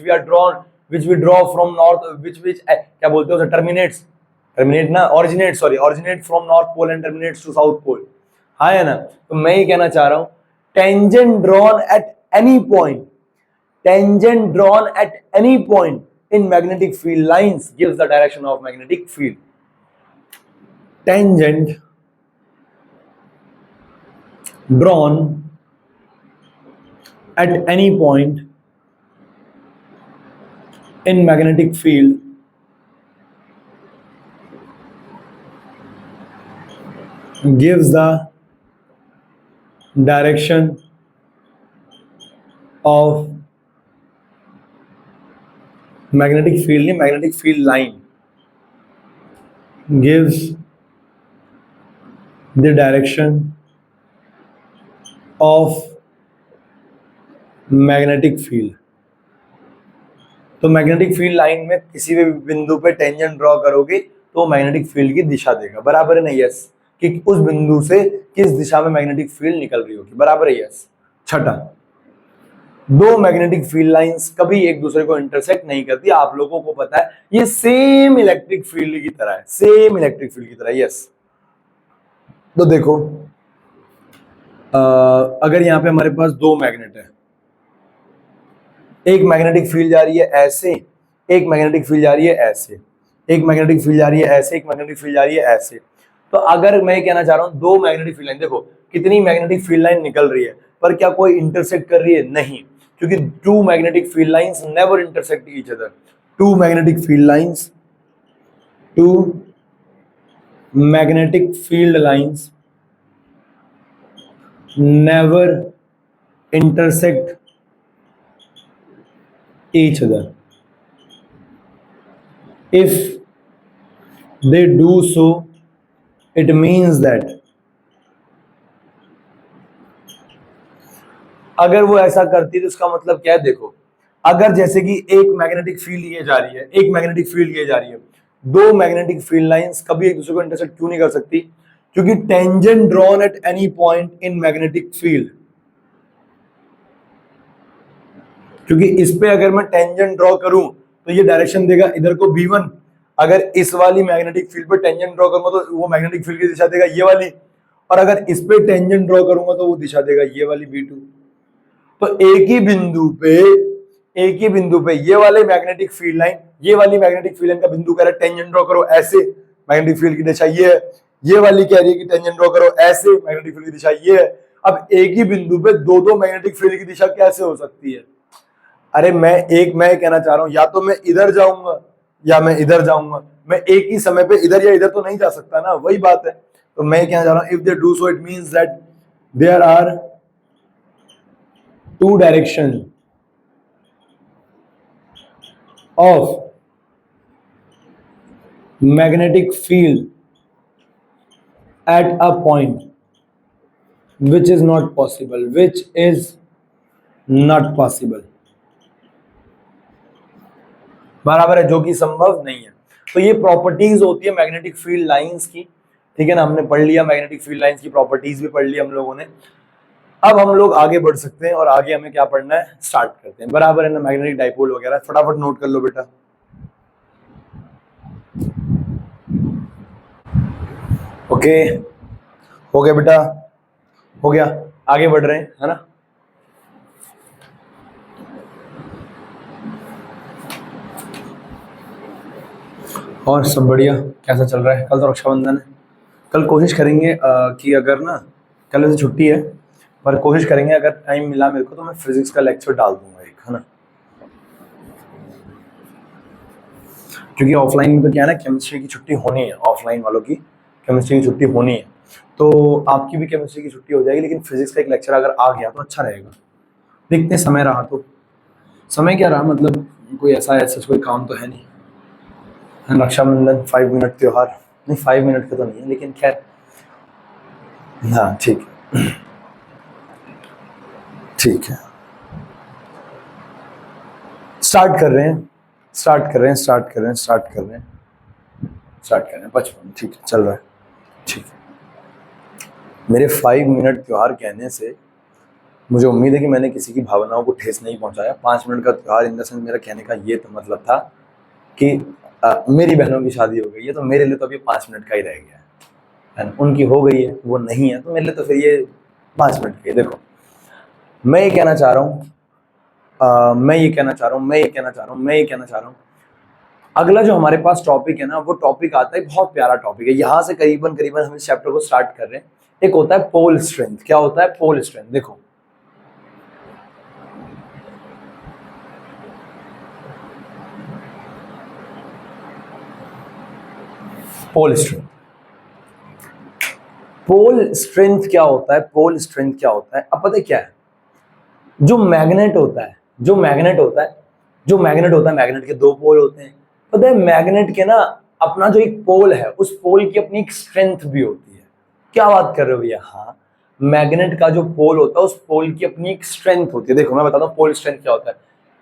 we draw from north, क्या बोलते हो, originate from north pole and terminates to south pole, हाँ है ना। तो मैं ये कहना चाह रहा हूं, tangent drawn at any point in magnetic field lines gives the direction of magnetic field। Tangent drawn at any point in magnetic field gives the direction of magnetic field line gives the direction of magnetic field. तो मैग्नेटिक फील्ड लाइन में किसी भी बिंदु पे टेंजेंट ड्रॉ करोगे तो मैग्नेटिक फील्ड की दिशा देगा, बराबर है ना, यस, कि उस बिंदु से किस दिशा में मैग्नेटिक फील्ड निकल रही होगी, बराबर है, यस। छठा, दो मैग्नेटिक फील्ड लाइंस कभी एक दूसरे को इंटरसेक्ट नहीं करती, आप लोगों को पता है, ये सेम इलेक्ट्रिक फील्ड की तरह है, यस। तो देखो अगर यहां पे हमारे पास दो मैग्नेट है, एक मैग्नेटिक फील्ड जा रही है ऐसे, एक मैग्नेटिक फील्ड जा रही है ऐसे, एक मैग्नेटिक फील्ड जा रही है ऐसे, एक मैग्नेटिक फील्ड जा रही है ऐसे। तो अगर मैं कहना चाह रहा हूं दो मैग्नेटिक फील्ड लाइन, देखो कितनी मैग्नेटिक फील्ड लाइन निकल रही है, पर क्या कोई इंटरसेक्ट कर रही है? नहीं, क्योंकि two magnetic field lines never intersect each other. Two magnetic field lines never intersect each other। If they do so, it means that, अगर वो ऐसा करती है तो इसका मतलब क्या है? देखो अगर जैसे कि एक मैग्नेटिक फील्ड ये जा रही है, एक मैग्नेटिक फील्ड ये जा रही है, दो मैग्नेटिक फील्ड लाइंस कभी एक दूसरे को इंटरसेक्ट क्यों नहीं कर सकती? क्योंकि tangent drawn at any point in magnetic field, क्योंकि इस पे अगर मैं टेंजेंट ड्रॉ करूं तो ये डायरेक्शन देगा इधर को V1, अगर इस वाली मैग्नेटिक फील्ड पे टेंजेंट ड्रॉ करूंगा तो वो मैग्नेटिक फील्ड की दिशा देगा ये वाली, और अगर इस पे टेंजेंट ड्रॉ करूंगा तो वो दिशा देगा ये वाली V2। तो एक ही बिंदु पे ये वाले मैग्नेटिक फील्ड लाइन, ये वाली मैग्नेटिक फील्ड लाइन का बिंदु कह रहा है टेंजेंट ड्रॉ करो ऐसे, मैग्नेटिक फील्ड की दिशा ये है, ये वाली कह रही है कि टेंजेंट ड्रॉ करो ऐसे, मैग्नेटिक फील्ड की दिशा ये है। अब एक ही बिंदु पे दो दो मैग्नेटिक फील्ड की दिशा कैसे हो सकती है? अरे मैं कहना चाह रहा हूं, या तो मैं इधर जाऊंगा या मैं इधर जाऊंगा, मैं एक ही समय पे इधर या इधर तो नहीं जा सकता ना, वही बात है। तो मैं कहना चाह रहा हूं, if they do so it means that there are two direction of magnetic field at a point which is not possible, which is not possible, बराबर है, जो कि संभव नहीं है। तो ये प्रॉपर्टीज होती है मैग्नेटिक फील्ड लाइंस की, ठीक है ना, हमने पढ़ लिया मैग्नेटिक फील्ड लाइंस की प्रॉपर्टीज भी पढ़ लिया हम लोगों ने। अब हम लोग आगे बढ़ सकते हैं और आगे हमें क्या पढ़ना है, स्टार्ट करते हैं, बराबर है ना। मैग्नेटिक डाइपोल वगैरह फटाफट नोट कर लो बेटा। ओके, हो गया बेटा, हो गया, आगे बढ़ रहे हैं, है ना। और सब बढ़िया, कैसा चल रहा है? कल तो रक्षाबंधन है, कल कोशिश करेंगे कि अगर ना, कल वैसे छुट्टी है पर कोशिश करेंगे अगर टाइम मिला मेरे को तो मैं फिजिक्स का लेक्चर डाल दूंगा एक, है ना। क्योंकि ऑफलाइन में तो क्या है ना, केमिस्ट्री की छुट्टी होनी है, ऑफलाइन वालों की केमिस्ट्री की छुट्टी होनी है, तो आपकी भी केमिस्ट्री की छुट्टी हो जाएगी, लेकिन फिजिक्स का एक लेक्चर अगर आ गया तो अच्छा रहेगा। देखते हैं, समय रहा तो। समय क्या रहा, मतलब कोई ऐसा कोई काम तो है नहीं। रक्षाबंधन 5 मिनट त्योहार, नहीं 5 मिनट का तो नहीं है, लेकिन खैर हाँ ठीक है, ठीक है। स्टार्ट कर रहे हैं 55, ठीक है, चल रहा है, ठीक है। मेरे 5 मिनट त्योहार कहने से मुझे उम्मीद है कि मैंने किसी की भावनाओं को ठेस नहीं पहुंचाया। 5 मिनट का त्योहार इन द सेंस, मेरा कहने का ये तो मतलब था कि मेरी बहनों की शादी हो गई है तो मेरे लिए तो अभी 5 मिनट का ही रह गया है, उनकी हो गई है, वो नहीं है, तो मेरे लिए तो फिर ये 5 मिनट का। देखो मैं ये कहना चाह रहा हूँ, अगला जो हमारे पास टॉपिक है ना, वो टॉपिक आता है, बहुत प्यारा टॉपिक है। यहाँ से करीबन हम इस चैप्टर को स्टार्ट कर रहे हैं। एक होता है पोल स्ट्रेंथ। क्या होता है? Pole strength. देखो पोल स्ट्रेंथ क्या होता है? अब पता है क्या है, जो मैग्नेट होता है मैग्नेट के दो पोल होते हैं। पता है मैग्नेट के ना अपना जो एक पोल है, उस पोल की अपनी एक स्ट्रेंथ भी होती है। क्या बात कर रहे हो भैया? हाँ, मैग्नेट का जो पोल होता है उस पोल की अपनी एक स्ट्रेंथ होती है। देखो मैं बताता हूँ पोल स्ट्रेंथ क्या होता है।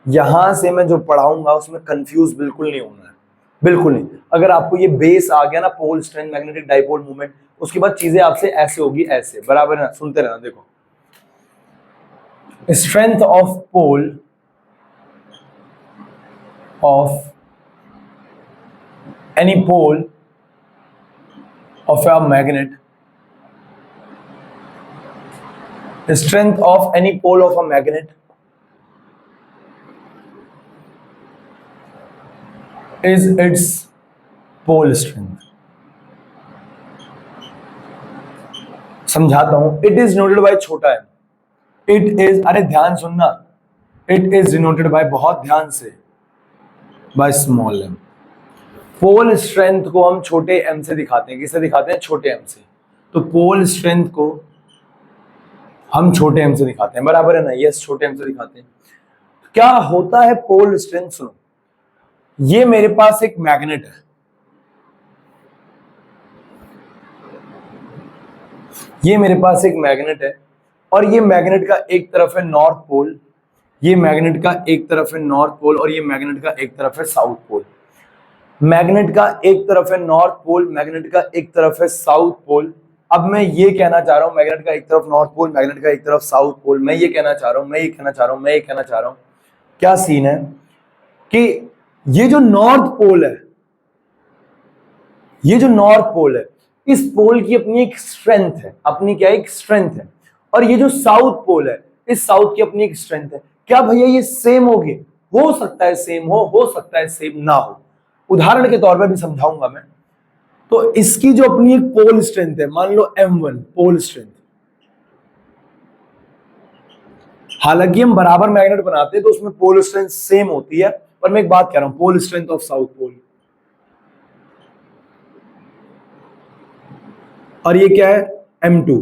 यहां से मैं जो पढ़ाऊंगा उसमें कंफ्यूज बिल्कुल नहीं होना है, बिल्कुल नहीं। अगर आपको ये बेस आ गया ना, pole strength, magnetic dipole movement, उसके बाद चीजें आपसे ऐसे होगी, ऐसे, बराबर है ना। सुनते रहना। देखो strength of pole of any pole of a magnet, strength of any pole of a magnet is its pole strength. समझाता हूं। इट इज डिनोटेड बाय छोटा है, इट इज, अरे ध्यान सुनना, इट इज डिनोटेड बाय, बहुत ध्यान से, by small M. Pole strength को हम छोटे एम से दिखाते हैं। किससे दिखाते हैं? छोटे एम से। तो पोल स्ट्रेंथ को हम छोटे एम से दिखाते हैं, बराबर है ना। यस, छोटे एम से दिखाते हैं। क्या होता है पोल स्ट्रेंथ? सुनो, ये मेरे पास एक मैग्नेट है, ये मेरे पास एक मैग्नेट है, और ये मैग्नेट का एक तरफ है नॉर्थ पोल, ये मैग्नेट का एक तरफ है नॉर्थ पोल, और ये मैग्नेट का एक तरफ है साउथ पोल। मैग्नेट का एक तरफ है नॉर्थ पोल, मैग्नेट का एक तरफ है साउथ पोल। अब मैं ये कहना चाह रहा हूं, मैग्नेट का एक तरफ नॉर्थ पोल, मैग्नेट का एक तरफ साउथ पोल। मैं ये कहना चाह रहा हूं, क्या सीन है कि ये जो नॉर्थ पोल है, इस पोल की अपनी एक स्ट्रेंथ है, अपनी क्या एक स्ट्रेंथ है, और ये जो साउथ पोल है, इस साउथ की अपनी एक स्ट्रेंथ है। क्या भैया ये सेम होगी? हो सकता है सेम हो सकता है सेम ना हो। उदाहरण के तौर पर भी समझाऊंगा मैं। तो इसकी जो अपनी एक पोल स्ट्रेंथ है, मान लो M1 पोल स्ट्रेंथ, हालांकि हम बराबर मैग्नेट बनाते हैं तो उसमें पोल स्ट्रेंथ सेम होती है, पर मैं एक बात कह रहा हूं, pole strength of south pole, और ये क्या है M2,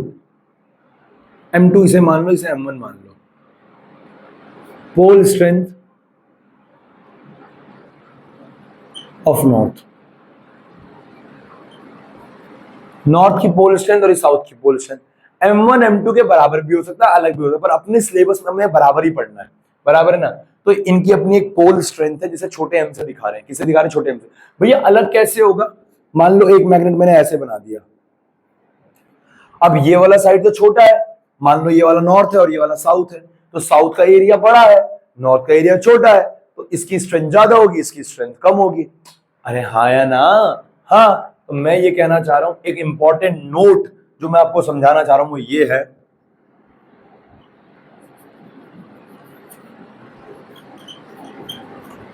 M2 इसे मान लो, इसे M1 मान लो। Pole strength of north, north की पोल स्ट्रेंथ और साउथ की पोल स्ट्रेंथ M1 M2 के बराबर भी हो सकता है, अलग भी हो सकता है, पर अपने सिलेबस में हमें बराबर ही पढ़ना है, बराबर है ना। तो इनकी अपनी एक पोल स्ट्रेंथ है जिसे छोटे m से दिखा रहे हैं। किसे दिखा रहे हैं? छोटे m से। भैया अलग कैसे होगा? मान लो एक मैग्नेट मैंने ऐसे बना दिया, अब ये वाला साइड तो छोटा है, मान लो ये वाला नॉर्थ है और ये वाला साउथ है, तो साउथ का एरिया बड़ा है, नॉर्थ का एरिया छोटा है, तो इसकी स्ट्रेंथ ज्यादा होगी, इसकी स्ट्रेंथ कम होगी। अरे हाँ या ना? हाँ। तो मैं ये कहना चाह रहा हूं, एक इंपॉर्टेंट नोट जो मैं आपको समझाना चाह रहा हूं वो ये है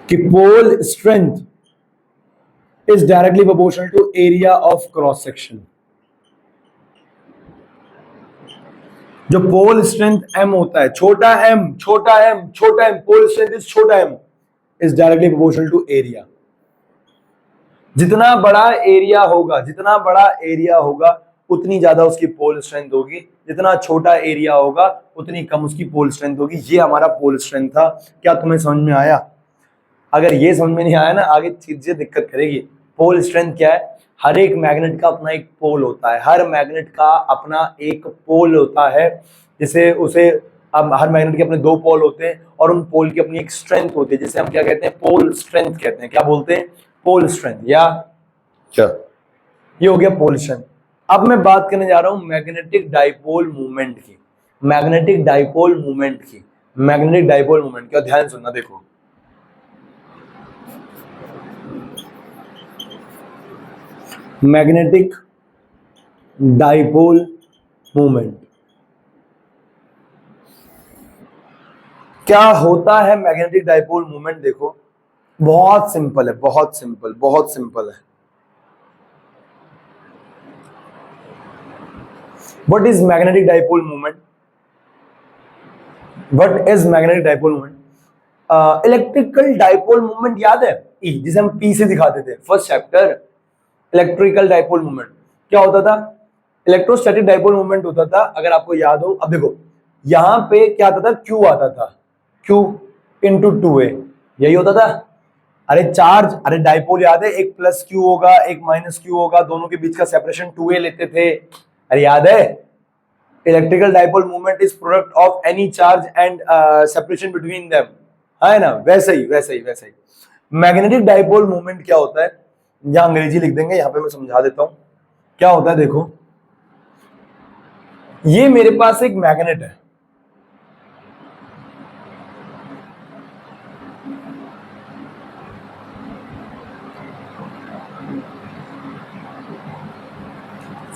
कि pole strength is directly proportional to area of cross section. जो पोल स्ट्रेंथ m होता है, छोटा m, छोटा m, छोटा m, पोल स्ट्रेंथ इज छोटा m is directly proportional to area. जितना बड़ा एरिया होगा, जितना बड़ा एरिया होगा उतनी ज्यादा उसकी पोल स्ट्रेंथ होगी, जितना छोटा एरिया होगा उतनी कम उसकी पोल स्ट्रेंथ होगी। ये हमारा पोल स्ट्रेंथ था। क्या तुम्हें समझ में आया? अगर ये समझ में नहीं आया ना, आगे चीजें दिक्कत करेगी। पोल स्ट्रेंथ क्या है? हर एक मैग्नेट का अपना एक पोल होता है, हर मैग्नेट का अपना एक पोल होता है, जिसे उसे अब हर मैग्नेट के अपने दो पोल होते हैं और उन पोल की अपनी एक स्ट्रेंथ होती है, जिसे हम क्या कहते हैं? पोल स्ट्रेंथ कहते हैं। क्या बोलते हैं? Pole strength. या क्या? ये हो गया पोल स्ट्रेंथ। अब मैं बात करने जा रहा हूं मैग्नेटिक डाइपोल मूवमेंट की, मैग्नेटिक डाइपोल मूवमेंट की, मैग्नेटिक डाइपोल मूवमेंट की। ध्यान सुनना, देखो मैग्नेटिक डाइपोल मूवमेंट क्या होता है? मैग्नेटिक डाइपोल मूवमेंट देखो बहुत सिंपल है, बहुत सिंपल, बहुत सिंपल है। What is magnetic dipole movement? What is magnetic dipole movement? Electrical dipole movement याद है? ई, जिसे हम पी से दिखाते थे first chapter. Electrical dipole movement क्या होता था? इलेक्ट्रोस्टैटिक डाइपोल मूवमेंट होता था, अगर आपको याद हो। अब देखो यहां पे क्या आता था? क्यू आता था, क्यू इंटू 2a, यही होता था। अरे चार्ज, अरे डाइपोल याद है, एक प्लस क्यू होगा एक माइनस क्यू होगा, दोनों के बीच का सेपरेशन 2a लेते थे। अरे याद है? Electrical dipole movement is product of any charge and separation between them, है ना? वैसे ही वैसे ही वैसे ही मैग्नेटिक डाइपोल मूवमेंट क्या होता है? यहां अंग्रेजी लिख देंगे, यहां पे मैं समझा देता हूं क्या होता है। देखो ये मेरे पास एक मैग्नेट है,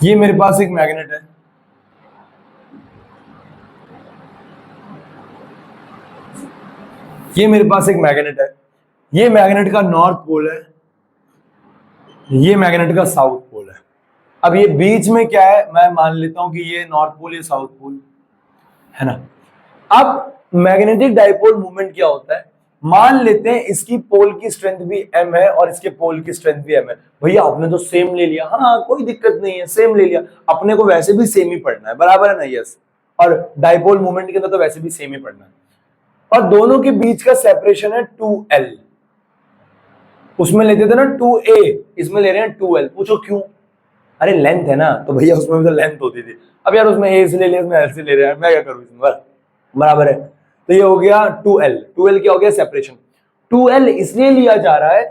ये मेरे पास एक मैग्नेट है, ये मेरे पास एक मैग्नेट है, ये मैग्नेट का नॉर्थ पोल है, ये मैग्नेट का साउथ पोल है। अब ये बीच में क्या है? मैं मान लेता हूं कि ये नॉर्थ पोल, ये साउथ पोल है ना। अब मैग्नेटिक डाइपोल मूवमेंट क्या होता है? मान लेते हैं इसकी पोल की स्ट्रेंथ भी m है और इसके पोल की स्ट्रेंथ भी m है। भैया आपने तो सेम ले लिया, हाँ कोई दिक्कत नहीं है, सेम ले लिया, अपने को वैसे भी सेम ही पढ़ना है, बराबर है ना? यस। और डाइपोल मूवमेंट के अंदर तो वैसे भी सेम ही पढ़ना है। और दोनों के बीच का सेपरेशन है 2l, उसमें लेते थे ना 2a, इसमें ले रहे हैं 2l। पूछो क्यों? अरे लेंथ है ना, तो भैया उसमें भी तो लेंथ होती थी। अब यार उसमें a से ले लिया, उसमें l से ले रहे हैं, मैं क्या करूं इसमें? बराबर है। तो ये हो गया 2l, 2l क्या हो गया? सेपरेशन। 2l इसलिए लिया जा रहा है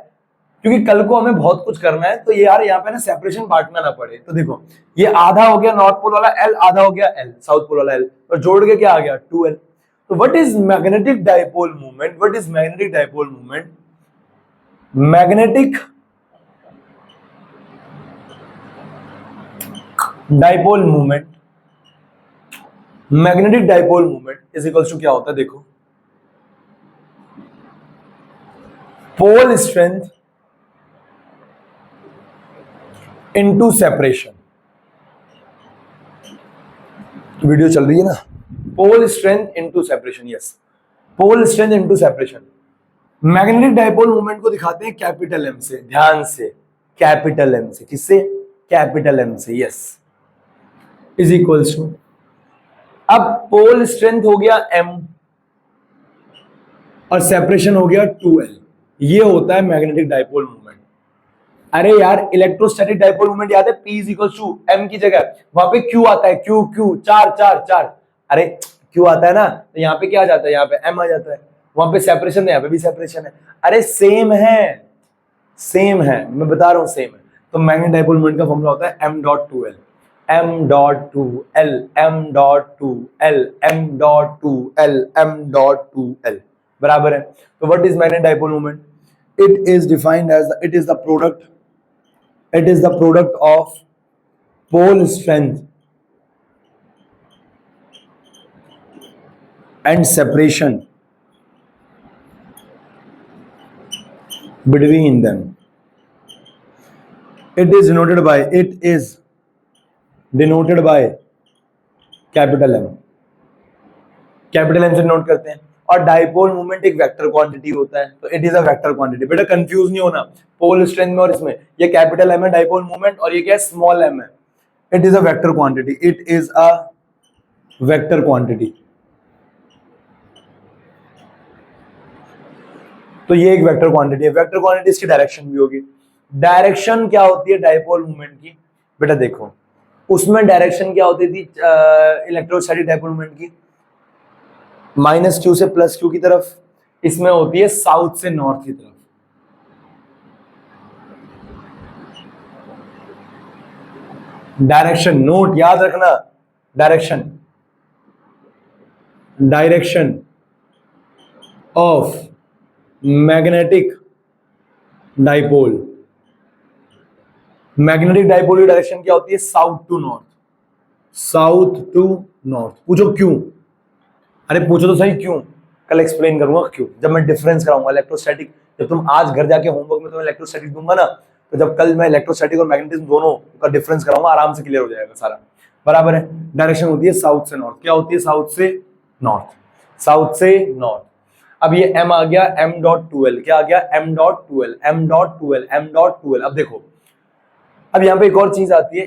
क्योंकि कल को हमें बहुत कुछ करना है, तो ये यार यहाँ पे ना सेपरेशन बांटना ना पड़े। तो देखो ये आधा हो गया नॉर्थ पोल वाला l, आधा हो गया l साउथ पोल वाला l, और जोड़ के क्या आ गया? 2l। तो what is magnetic dipole movement? What is magnetic dipole movement? Magnetic dipole movement, magnetic dipole movement is equals to क्या होता है? देखो pole strength into separation. Video चल रही है ना? Pole strength into separation, yes, pole strength into separation. Magnetic dipole moment को दिखाते हैं कैपिटल एम से, ध्यान से, कैपिटल एम से, किससे, कैपिटल एम से, यस, इज इक्वल्स टू, अब पोल स्ट्रेंथ हो गया m और सेपरेशन हो गया 2l, ये होता है मैग्नेटिक डाइपोल मोमेंट। अरे यार इलेक्ट्रोस्टैटिक डाइपोल मोमेंट याद है, P is equals to m की जगह वहां पे Q आता है, Q Q 4, अरे Q आता है ना, तो यहाँ पे क्या आ जाता है, यहाँ पे m आ जाता है, वहां पे सेपरेशन है, यहाँ पे भी सेपरेशन है, अरे सेम है, सेम है, मैं बता रहा हूँ सेम है। तो मैग्नेटिक डाइपोल मोमेंट का फॉर्मूला होता है m.2l, m.2l, m.2l, m.2l, m.2l बराबर है। तो what is magnetic dipole moment? It is defined as, it is the product of pole strength and separation between them. It is denoted by capital M, capital M से नोट करते हैं। और डाइपोल मोमेंट एक वेक्टर क्वांटिटी होता है, तो it is a vector quantity. बेटा कंफ्यूज नहीं होना पोल स्ट्रेंथ में और इसमें, ये कैपिटल M है डाइपोल मोमेंट और ये क्या है, स्मॉल m है। It is a vector quantity, it is a vector quantity. तो ये एक वेक्टर क्वांटिटी है। वेक्टर क्वांटिटी इसकी डायरेक्शन भी होगी। डायरेक्शन क्या होती है डाइपोल मोमेंट की? बेटा देखो उसमें डायरेक्शन क्या होती थी इलेक्ट्रोस्टैटिक डाइपोल मोमेंट की, -q से +q की तरफ, इसमें होती है साउथ से नॉर्थ की तरफ। डायरेक्शन नोट याद रखना, direction of magnetic dipole, magnetic dipole की डायरेक्शन क्या होती है, south to north, south to north. पूछो क्यों? अरे पूछो तो सही क्यों, कल एक्सप्लेन करूंगा क्यों, जब मैं डिफरेंस कराऊंगा इलेक्ट्रोस्टैटिक। जब तुम आज घर जाके होमवर्क में तुम्हें इलेक्ट्रोस्टैटिक दूंगा ना, तो जब कल मैं इलेक्ट्रोस्टैटिक और मैग्नेटिज्म दोनों का डिफरेंस कराऊंगा, आराम से क्लियर हो जाएगा सारा। बराबर है। डायरेक्शन होती है साउथ से नॉर्थ। क्या होती है? साउथ से नॉर्थ, साउथ से नॉर्थ। अब ये m आ गया m.2l, क्या आ गया m.2l, m.2l, m.2l। अब देखो अब यहाँ पे एक और चीज आती है,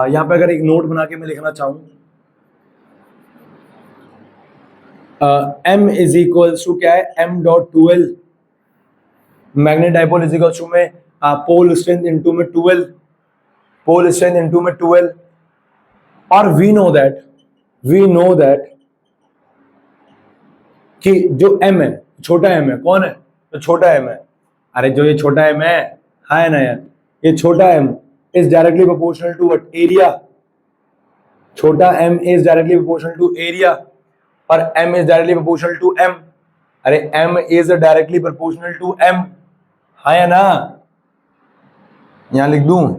यहाँ पे अगर एक नोट बना के मैं लिखना चाहूं, m इज इक्वल्स टू क्या है, m.2l, magnetic dipole is equals to में पोल स्ट्रेंथ इनटू में 2l, पोल स्ट्रेंथ इनटू में 2l। और वी नो दैट कि जो m है, छोटा m है, कौन है? तो छोटा m है। अरे जो ये छोटा m है ना यार, ये छोटा m is directly proportional to what, area. छोटा m is directly proportional to area और m is directly proportional to m। अरे m is directly proportional to m, हाँ या ना? यहां लिख दूं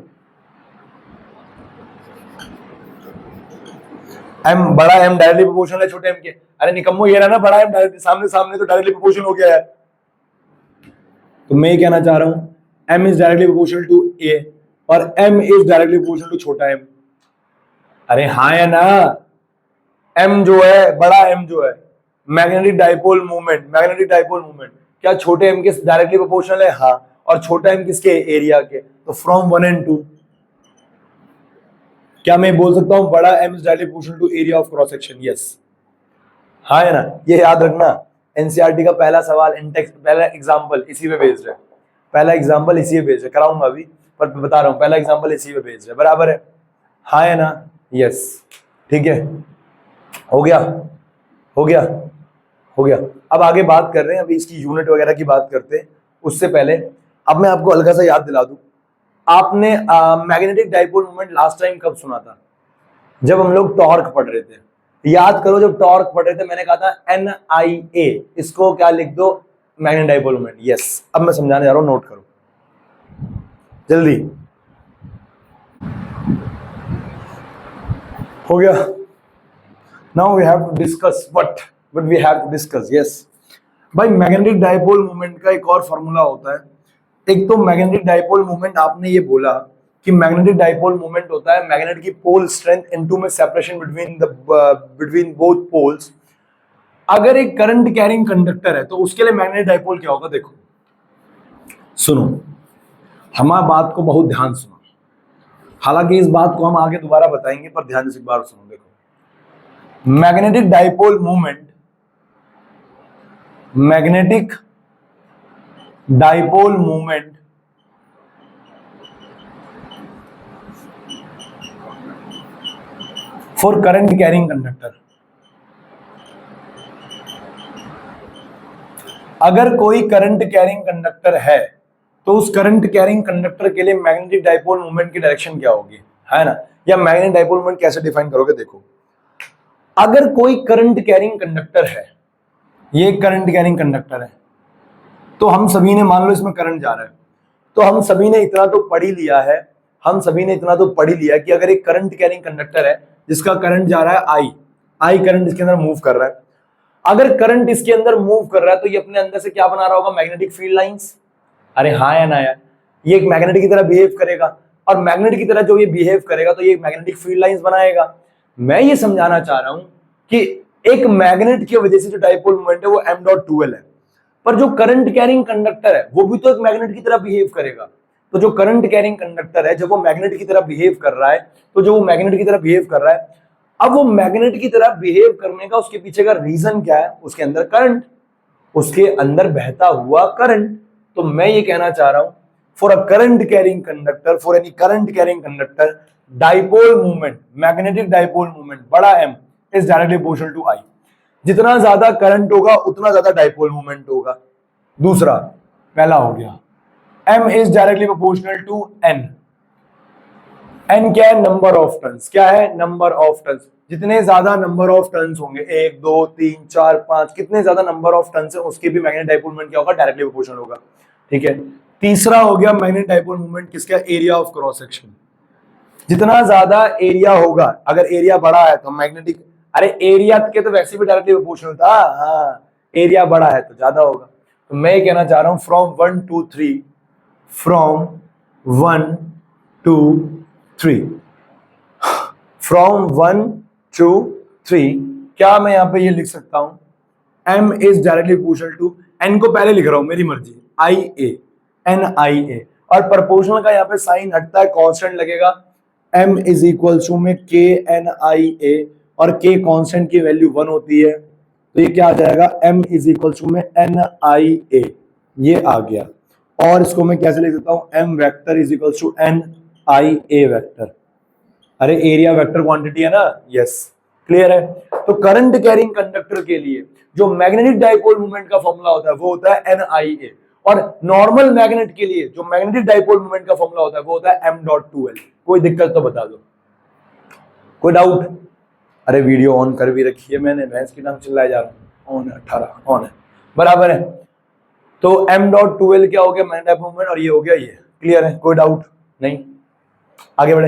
m, बड़ा m डायरेक्टली प्रोपोर्शनल है छोटे m के। अरे निकम्मो ये रहा ना, बड़ा m डायरेक्टली सामने तो डायरेक्टली प्रोपोर्शनल हो गया यार। तो मैं ये कहना चाह रहा हूं m is directly proportional to a और m is directly proportional to छोटा m। अरे हाँ या ना? m जो है, बड़ा m जो है, मैग्नेटिक डाइपोल मोमेंट क्या छोटे m के डायरेक्टली प्रोपोर्शनल है? हाँ। और छोटा m किसके? एरिया के। तो फ्रॉम 1 and 2 क्या मैं बोल सकता हूं बड़ा m is directly proportional to area of cross section? Yes, हाँ है ना? ये याद रखना, एनसीईआरटी का पहला सवाल, पहला एग्जांपल इसी पे बेस्ड है, कराऊंगा अभी पर बता रहा हूं, पहला एग्जांपल इसी पे बेस्ड है। बराबर है, हाँ है ना? यस, ठीक है, हो गया। अब आगे बात कर रहे हैं, अभी इसकी यूनिट वगैरह की बात करते हैं। उससे पहले अब मैं आपको हल्का सा याद दिला दूं, आपने magnetic dipole moment last time कब सुना था? जब हम लोग टॉर्क पढ़ रहे थे। याद करो, जब टॉर्क पढ़ रहे थे मैंने कहा था NIA, इसको क्या लिख दो? Magnetic dipole moment. यस, अब मैं समझाने जा रहा हूं, नोट करो जल्दी। हो गया? Now we have to discuss what we have to discuss. Yes भाई, मैग्नेटिक डाइपोल मोमेंट का एक और फॉर्मूला होता है। एक तो मैग्नेटिक डाइपोल मोमेंट आपने ये बोला कि मैग्नेटिक डाइपोल मोमेंट होता है मैग्नेट की पोल स्ट्रेंथ इनटू में सेपरेशन बिटवीन बोथ पोल्स। अगर एक करंट कैरिंग कंडक्टर है तो उसके लिए मैग्नेटिक डाइपोल क्या होगा? देखो सुनो, हमारी बात को बहुत ध्यान सुनो, हालांकि इस बात को हम आगे दोबारा बताएंगे पर ध्यान से एक बार सुनो। देखो magnetic dipole moment, magnetic dipole moment for current carrying conductor. अगर कोई करंट कैरिंग कंडक्टर है तो उस करंट कैरिंग कंडक्टर के लिए मैग्नेटिक डाइपोल मोमेंट की डायरेक्शन क्या होगी, है ना? या मैग्नेटिक डाइपोल मोमेंट कैसे डिफाइन करोगे? देखो अगर कोई करंट कैरिंग कंडक्टर है, ये एक करंट कैरिंग कंडक्टर है, तो हम सभी ने मान लो इसमें करंट जा रहा है, तो हम सभी ने इतना तो पढ़ ही लिया है, कि अगर एक करंट कैरिंग कंडक्टर है जिसका करंट जा रहा है आई करंट इसके अंदर मूव कर रहा है, अगर करंट इसके अंदर मूव कर रहा है तो ये अपने अंदर से क्या बना रहा होगा? Magnetic field lines. अरे हाँ या ना यार, ये एक मैग्नेट की तरह बिहेव करेगा, और मैग्नेट की तरह जो ये बिहेव करेगा तो ये एक मैग्नेटिक फील्ड लाइंस बनाएगा। मैं ये समझाना चाह रहा हूं कि एक मैग्नेट की वजह से जो डाइपोल मोमेंट है वो m.2l है, पर जो करंट कैरिंग कंडक्टर है वो भी तो एक मैग्नेट की तरह बिहेव करेगा। तो जो करंट कैरिंग कंडक्टर है जब वो मैग्नेट की तरह बिहेव कर रहा है, अब वो मैग्नेट की तरह बिहेव करने का उसके पीछे का रीजन क्या है? उसके अंदर करंट, उसके अंदर बहता हुआ करंट। तो मैं ये कहना चाह रहा हूं for a current carrying conductor, for any current carrying conductor, dipole movement, magnetic dipole movement बड़ा M is directly proportional to I। जितना ज्यादा करंट होगा उतना ज्यादा डाइपोल मूवमेंट होगा। दूसरा, पहला हो गया M is directly proportional to N। N क्या है? Number of turns. क्या है? Number of turns. जितने ज्यादा नंबर ऑफ टर्न्स होंगे, 1 2 3 4 5, कितने ज्यादा नंबर ऑफ टर्न्स है उसके भी मैग्नेटिक डाइपोल मोमेंट क्या होगा? डायरेक्टली प्रोपोर्शनल होगा। ठीक है। तीसरा हो गया मैग्नेटिक डाइपोल मोमेंट किसका? Area of cross section. जितना ज्यादा एरिया होगा, अगर एरिया बड़ा है तो मैग्नेटिक, अरे एरिया के तो वैसे भी डायरेक्टली प्रोपोर्शनल था, हाँ एरिया बड़ा है तो ज्यादा होगा। तो मैं ये कहना चाह रहा हूं from 1 to 3, from 1 to 3, from 1 to 3, क्या मैं यहां पे ये लिख सकता हूं? M is directly proportional to N को पहले लिख रहा हूं, मेरी मर्जी, IA, NIA, और प्रोपोर्शनल का यहाँ पे साइन हटता है, कांस्टेंट लगेगा। M इज इक्वल टू में KNIA, और K कांस्टेंट की वैल्यू 1 होती है, तो ये क्या आ जाएगा? M इज इक्वल टू में NIA, ये आ गया। और इसको मैं कैसे लिख सकता हूं? M vector is equal to NIA vector. अरे एरिया वेक्टर क्वांटिटी है ना? यस, क्लियर है। तो करंट कैरिंग कंडक्टर के लिए जो मैग्नेटिक डाइपोल मोमेंट का फॉर्मूला होता है वो होता है NIA, और नॉर्मल मैग्नेट के लिए जो मैग्नेटिक डाइपोल मोमेंट का फॉर्मूला होता है वो होता है m.2l। कोई दिक्कत तो बता दो, कोई डाउट? अरे वीडियो ऑन कर भी रखी है मैंने, भैंस की टांग चिल्लाए जा रहा हूं। ऑन है, 18 ऑन है, बराबर है। तो m.2l क्या हो गया? मैग्नेटिक डाइपोल मोमेंट, और ये हो गया ये। क्लियर है? कोई डाउट नहीं? आगे बढ़े,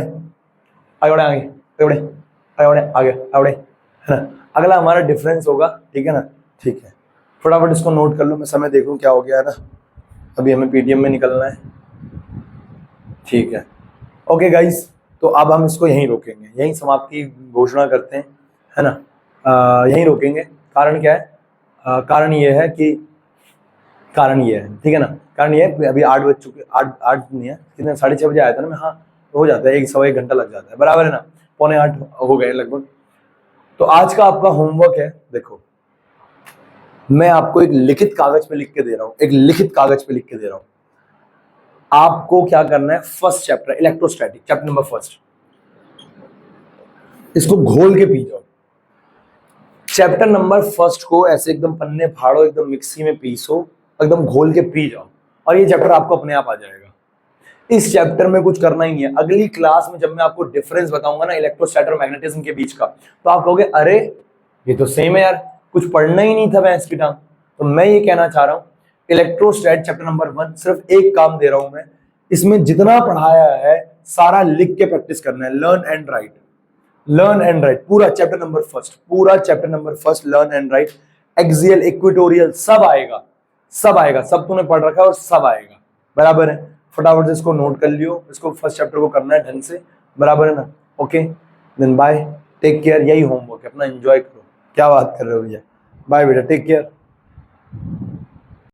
है ना? अगला हमारा डिफरेंस होगा, ठीक है ना? ठीक है, फटाफट इसको नोट कर लो, मैं समय देख लूं क्या हो गया है ना। अभी हमें पीटीएम में निकलना है, ठीक है। ओके गाइस, तो अब हम इसको यहीं रोकेंगे, यहीं समाप्ति घोषणा करते हैं, है ना? यहीं रोकेंगे। कारण क्या है? कारण ये है, ठीक है ना? कारण ये है, अभी 8 बज चुके, 8 नहीं है, कितने, 6:30 बजे आया था ना मैं, हाँ हो जाता है, 1 घंटा लग जाता है, बराबर है ना? 7:45 हो गए लगभग। तो आज का आपका होमवर्क है, देखो मैं आपको एक लिखित कागज पे लिख के दे रहा हूं, आपको क्या करना है? First chapter electrostatic, chapter number 1, इसको घोल के पी जाओ। चैप्टर नंबर 1 को ऐसे एकदम पन्ने फाड़ो, एकदम मिक्सी में पीसो, एकदम घोल के पी जाओ, और ये चैप्टर आपको अपने आप आ जाएगा। इस चैप्टर में कुछ करना ही नहीं है। अगली क्लास में जब मैं आपको डिफरेंस बताऊंगा ना इलेक्ट्रोस्टैट और मैग्नेटिज्म के बीच का, तो आप कहोगे अरे ये तो सेम है यार, कुछ पढ़ना ही नहीं था भैंस की टांग। तो मैं ये कहना चाह रहा हूं, इलेक्ट्रोस्टैट चैप्टर नंबर 1, सिर्फ एक काम दे रहा हूं मैं, इसमें जितना पढ़ाया है सारा लिख के प्रैक्टिस करना है। लर्न एंड राइट, पूरा chapter number 1 learn and right, axial, equatorial सब आएगा, सब तूने पढ़ रखा है और सब आएगा, बराबर है। फटाफट से इसको नोट कर लियो, इसको फर्स्ट चैप्टर को करना है ढंग से, बराबर है ना। Okay then bye, take care, यही होमवर्क है अपना, एंजॉय करो। क्या बात कर रहे हो भैया, बाय बेटा, टेक केयर।